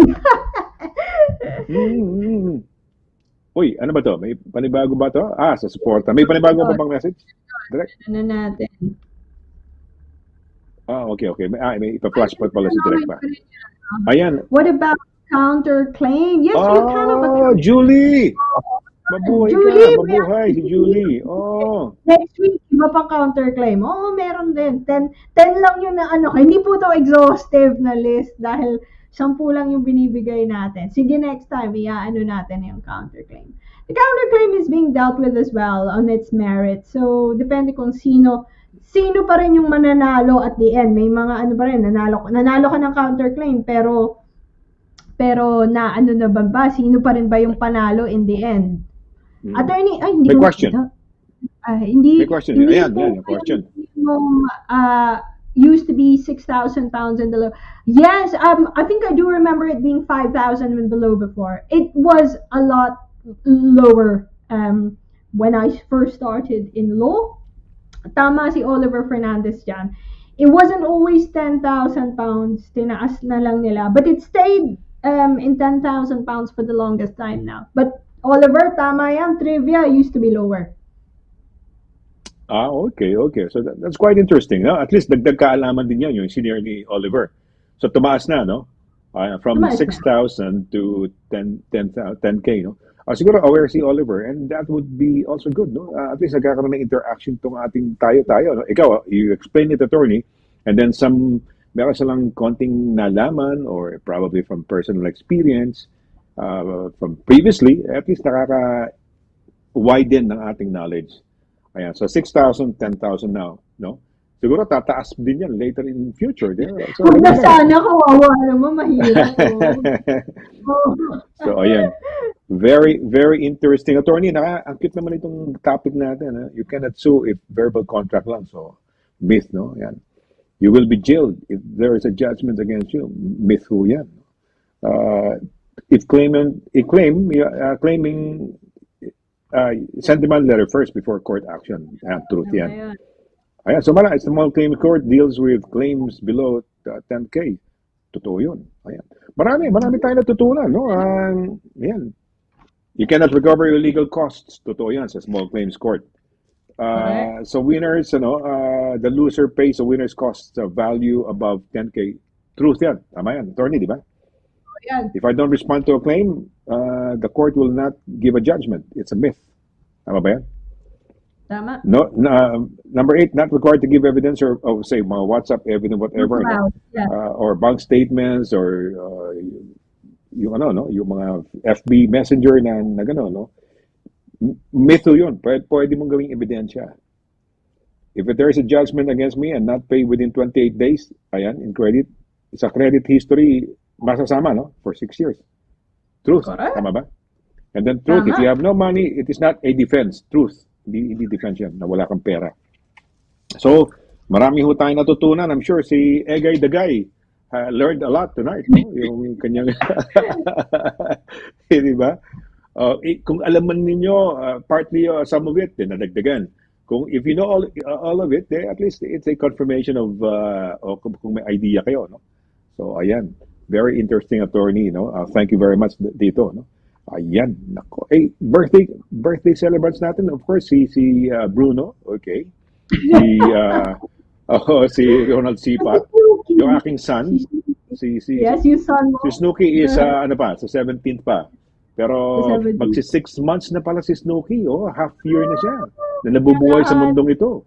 Uy, ano ba to? May panibago ba to? Sa suporta. May panibago pa bang message? Direct? Ano natin? Okay. May ipa-flash pa pala si Direct pa. Ayan. What about counterclaim? Yes, you kind of Julie! Mabuhay Julie, ka! Mabuhay si Julie! Next week, iba pang counterclaim. Meron din. 10 lang yun na ano. Hindi po to exhaustive na list dahil 10 lang yung binibigay natin. Sige, next time, iaano natin yung counterclaim. The counterclaim is being dealt with as well on its merit. So, depende kung sino pa rin yung mananalo at the end. May mga ano pa rin, nanalo ka ng counterclaim, pero na ano na ba? Sino pa rin ba yung panalo in the end? Attorney, hindi May ko question. Hindi. May question. Ayan, question. Used to be 6,000 pounds and below. Yes, I think I do remember it being 5,000 and below before. It was a lot lower when I first started in law. Tama si Oliver Fernandez dyan. It wasn't always 10,000 pounds. Tinaas na lang nila. But it stayed in 10,000 pounds for the longest time now. But Oliver, tama yan. Trivia used to be lower. Okay. So that's quite interesting. No? At least dagdag kaalaman din yan yung senior ni Oliver. So tumaas na, no? From 6,000 to 10K, no? Siguro aware si Oliver, and that would be also good, no? At least nagkakaroon ng interaction tong ating tayo, no? Ikaw, you explain it, attorney, and then meron silang konting nalaman or probably from personal experience from previously, at least nakaka-widen ng ating knowledge. Ayan, so 6,000, 10,000 now, no? Siguro tataas din yan later in future. So, Huwag na sana, kawawa naman, mahirap. So, ayan. Very, very interesting. Attorney, ang cute naman itong topic natin. Ha? You cannot sue if verbal contract lang. So, myth, no? Ayan. You will be jailed if there is a judgment against you. Myth ho yan. If claiming send demand letter first before court action. Truth yan. Ayan, so small claim court deals with claims below 10K. Totoo yun. Ayan. Marami tayo natutunan, no? Ayan. You cannot recover your legal costs. Totoo yan sa small claims court. So winners, the loser pays the winner's costs of value above 10K. Truth yan. Tama yan. Attorney, di ba? Yan. If I don't respond to a claim, the court will not give a judgment. It's a myth. Tama ba yan? Tama. No, number 8, not required to give evidence or say mga WhatsApp evidence, whatever, Wow. Yeah. or bank statements or yung mga FB Messenger na gano'n, no? Myth yun. Pwede mong gawing ebidensya. If there is a judgment against me and not pay within 28 days, ayan, in credit, sa credit history, masasama, no? For 6 years. Truth. Correct. Tama ba? And then truth, Tama. if you have no money, it is not a defense. Truth. Hindi defense yan, na wala kang pera. So, marami ho tayong natutunan. I'm sure si Egay the Guy learned a lot tonight. No? Yung kanyang... Di ba? Kung alam man ninyo, partly some of it, nadagdagan. If you know all of it, at least it's a confirmation of kung may idea kayo. No? So, ayan. Very interesting, attorney. No? Thank you very much dito. No? Ayan, nako. Birthday celebrants natin, of course, si Bruno, okay. Si Ronald Sipat, yung aking son. Yes, yung son mo. Si Snooki is sa 17th pa. Pero 17th. magsi 6 months na pala si Snooki, half year na siya na nabubuhay sa mundong ito.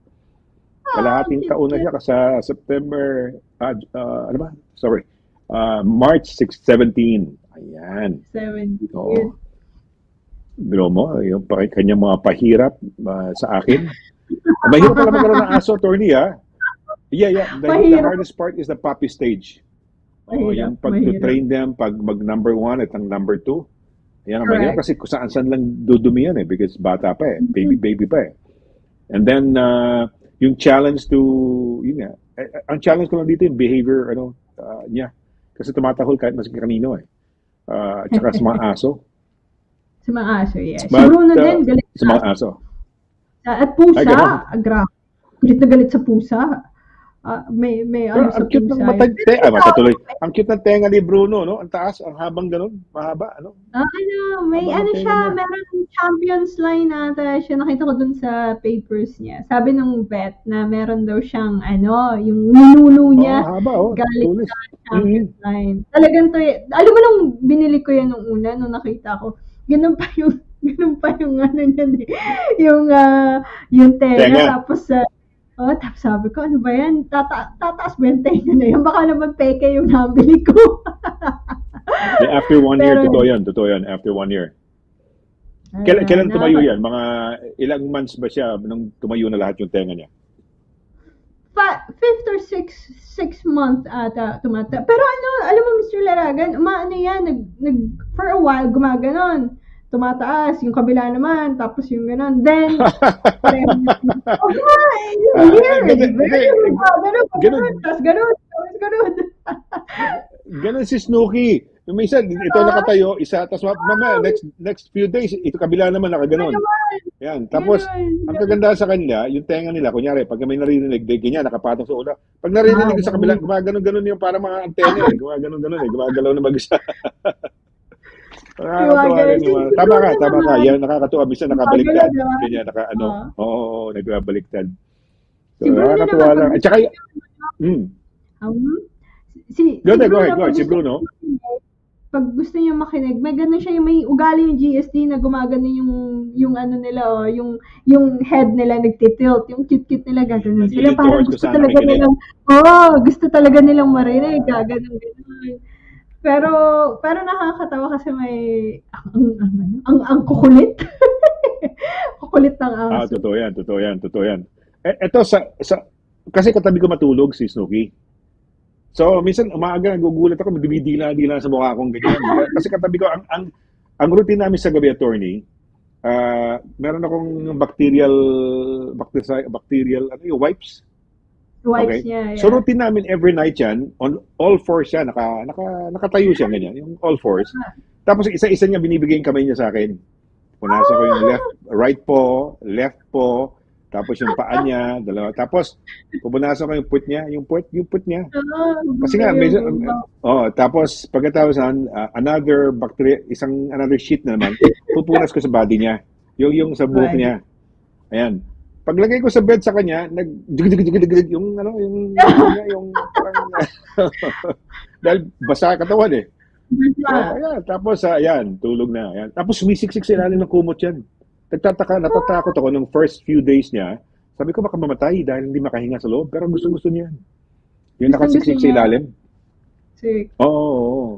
Kalahating taon na siya sa September March 17. Ayan. 17 Oo. years. Biro mo, yung kanyang mga pahirap sa akin. Mahirap pala magkaroon ng aso, attorney, ha? Yeah. The hardest part is the puppy stage. Yung pag-train them, pag mag-number 1 at ang number 2. Yan ang mahirap kasi kung saan lang dudumi yan because bata pa eh. Baby pa eh. And then, yung challenge to, ang challenge ko lang dito yung behavior, niya. Kasi tumatahol kahit mas kanino eh. At saka sa mga aso. Sa mga aso, yes. Si But, Bruno din, galit sa mga aso. At pusa, Ay, ganun. grabe. Galit na galit sa pusa. May Pero ano sa ang cute ng pusa. mata, Pero matatuloy. Ang cute ng tenga ni Bruno, no? Ang taas, ang habang ganun, mahaba, ano? may Habang ano ng tenga siya, niya. meron champions line ata siya. Nakita ko dun sa papers niya. Sabi ng vet na meron daw siyang yung nunulo niya Haba, galing tulis. sa champions line. Talagang to, alam mo nung binili ko yan nung una, nung nakita ko, ganun pa yung ano niya, yung tenga, Tenga. tapos tapos sabi ko, ano ba yan? Tataas ba yung tenga na yan? Baka naman peke yung nabili ko. After 1 year, Pero- totoo yan, after 1 year. Kailan tumayo yan? Mga ilang months ba siya nung tumayo na lahat yung tenga niya? Fifth or sixth month ata tumata. Pero alam mo, Mr. Laragan, for a while, gumaganon. Tumataas, yung kabila naman, tapos yung ganon. Then, pareho na. Weird. Tapos ganon. Ganun si Snooki. Yung minsan, ito nakatayo, isa, tapos mamaya, next few days, ito kabila naman nakaganon. Yan. Tapos, ang kaganda sa kanila, yung tenga nila, kunyari, pag may naririnig, ganyan, nakapatong sa ulo. Pag naririnig sa kabila, gumaganon-ganon yung parang mga antena eh. Gumaganon-ganon eh. Gumagalaw na mag-isa. Nakakatuwa rin yung mga. Tama ka. Yan, nakakatuwa. Bisa nakabaliktad. Ganyan, nagbabaliktad. So, nakakatuwa lang. At saka, Go ahead. Si Bruno. Pag gusto niyo makinig, may ganun siya, may ugali yung GSD na gumagano yung ano nila, yung head nila nagtitilt, yung cute nila gaganon sila, parang gusto talaga nilang marinig, gaganon. Pero nakakatawa kasi may ang kukulit. Kukulit ng aso. Totoo yan. Ito kasi katabi ko matulog si Snooki. So, minsan umaga nagugulat ako, magdidila-dila sa mukha kong ganyan. Kasi katabi ko, ang routine namin sa gabi, attorney, meron akong bacterial, wipes. Wipes niya, yeah. So, routine namin every night yan, on all fours siya, nakatayo siya ganyan, yung all fours. Tapos isa-isa niya binibigay yung kamay niya sa akin. Punasan ko yung right po, left po, tapos yung paa niya, dalawa. Tapos, pupunasan ko yung put niya. Kasi nga, tapos pagkatapos another sheet na naman, pupunas ko sa body niya. Yung sa buhok niya. Ayan. Paglagay ko sa bed sa kanya, yung parang, dahil basa katawan eh. So, ayan. Tapos, tulog na. Ayan. Tapos, sumisiksik sa ilalim ng kumot yan. Natatakot ako nung first few days niya. Sabi ko baka mamatay dahil hindi makahinga sa loob. Pero gusto niya. Yung nakasiksik sa ilalim. Oo.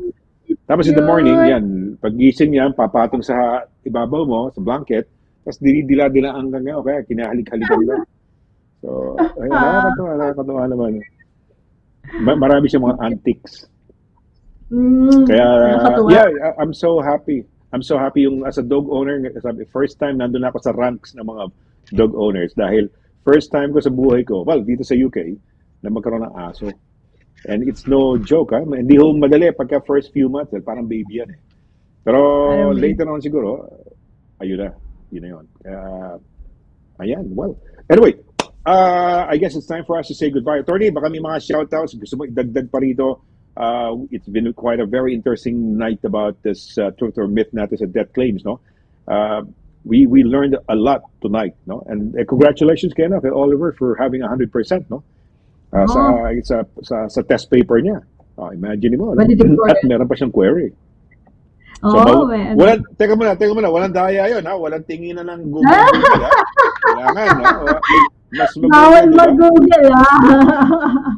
Tapos in the morning, yan. Pag gising niya, papatong sa ibabaw mo, sa blanket. Tapos dila-dila hanggang ngayon. Kaya kinahalik-halikan ka. So, nakakatawa naman. Marami siyang mga antics. Kaya, I'm so happy. Yung as a dog owner, sabi, first time nandun ako sa ranks ng mga dog owners dahil first time ko sa buhay ko, dito sa UK, na magkaroon ng aso. And it's no joke, hindi ho madali pagka first few months, parang baby yan eh. Pero later on siguro, yun na yun. Anyway, I guess it's time for us to say goodbye. Attorney, baka may mga shoutouts, gusto mo idagdag pa rito. It's been quite a very interesting night about this truth or myth natin sa death claims, no? We learned a lot tonight, no? And congratulations kay Oliver for having 100%, no? Sa test paper niya. Imagine mo, no? At meron pa siyang query. So, teka muna, walang daya yun, ha? Walang tinginan ng Google, ha? Kailangan, no? Bawal mag-Google,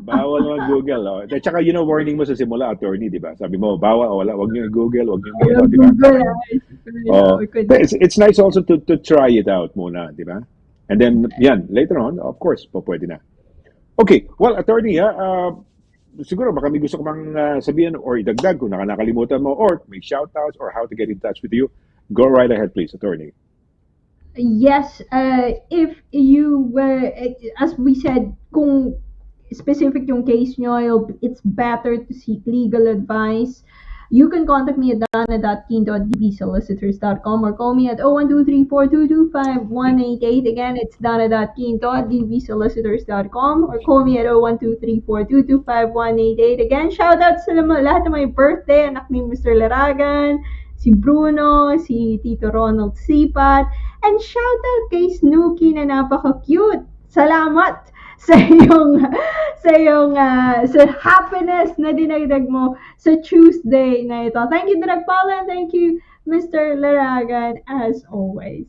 Bawal mag-Google. At saka, warning mo sa simula, attorney, di ba? Sabi mo, wag niyo i-Google, wag niyo di ba? It's nice also to try it out muna, di ba? And then, later on, of course, pwede na. Okay, well, attorney, siguro baka may gusto ko bang sabihin or idagdag kung nakalimutan mo or may shoutouts or how to get in touch with you. Go right ahead, please, attorney. Yes, if you, as we said, kung specific yung case nyo, it's better to seek legal advice. You can contact me at dana.quinto@dbsolicitors.com or call me at 01234225 Again, it's dana.quinto@dbsolicitors.com or call me at 01234225 Again, shout out sa lahat ng may birthday, anak ni Mr. Laragan, si Bruno, si Tito Ronald Sipat, and shout out kay Snooki na napaka-cute. Salamat sa sa happiness na dinagdag mo sa Tuesday na ito. Thank you, Direk Paula, and thank you, Mr. Laragan, as always.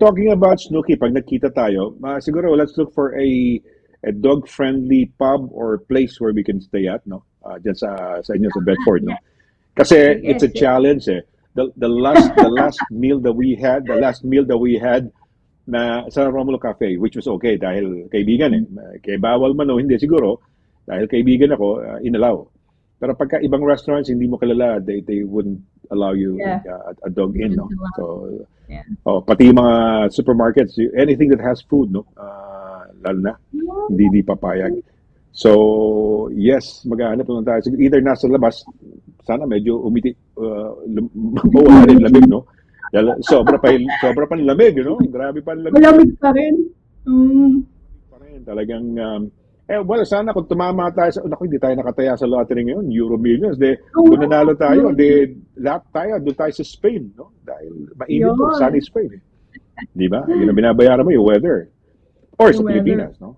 Talking about Snooki, pag nagkita tayo, siguro let's look for a dog-friendly pub or place where we can stay at, no? Diyan sa inyo sa Bedford, no? Kasi it's a challenge, eh. The last meal that we had na sa Romulo Cafe, which was okay dahil kaibigan, eh. Kaya bawal man o hindi siguro, dahil kaibigan ako, inalaw. Pero pagka ibang restaurants hindi mo kilala, they wouldn't allow you a dog in, no? So pati yung mga supermarkets, anything that has food, no? Lalo na hindi papayag. So yes, maghahanap lang tayo. Either nasa labas, sana medyo mawala rin lamig, no? Sobra pa lamig, you know? Grabe pa lamig. Malamig pa rin. Talagang sana kung tumama tayo hindi tayo nakataya sa lottery ngayon, Euro Millions, kung nanalo tayo, lahat tayo, doon tayo sa Spain, no? Dahil mainit to, sunny Spain, eh. Di ba? Yun ang binabayaran mo, yung weather. Or sa Pilipinas, no?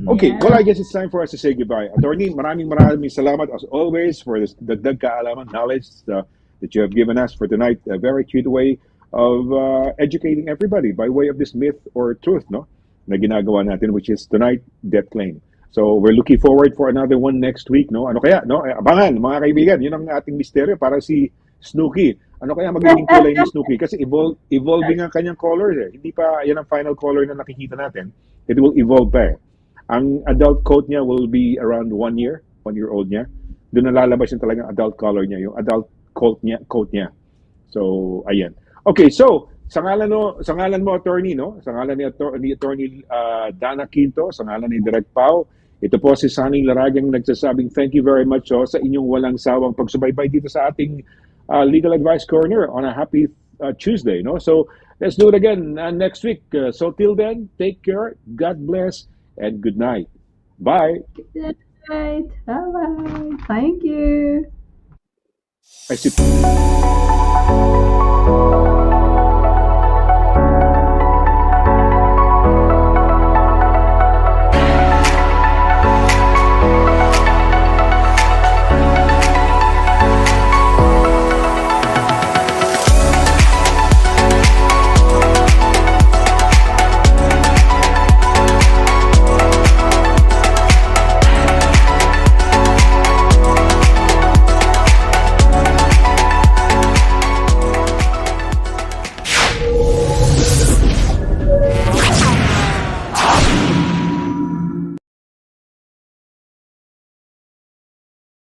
Okay, well, I guess it's time for us to say goodbye. Attorney, maraming salamat as always for this dagdag kaalaman, knowledge that you have given us for tonight. A very cute way of educating everybody by way of this myth or truth, no? Na ginagawa natin, which is tonight, death claim. So we're looking forward for another one next week, no? Ano kaya, no? Abangan, mga kaibigan, yun ang ating misteryo para si Snooki. Ano kaya magiging kulay ni Snooki? Kasi evolving ang kanyang colors, eh. Hindi pa yan ang final color na nakikita natin. It will evolve pa, eh. Ang adult coat niya will be around 1 year old niya. Doon nalalabas yung talagang adult color niya, yung adult coat niya. So, ayan. Okay, so, sa ngalan mo, attorney, no? Sa ngalan ni Attorney Danna Quinto, sa ngalan ni Direk Pao, ito po si Sonny Laragan nagsasabing thank you very much sa inyong walang sawang pagsubaybay dito sa ating Legal Advice Corner on a happy Tuesday, no? So, let's do it again next week. So, till then, take care, God bless, and good night. Bye. Good night. Bye-bye. Thank you. I see.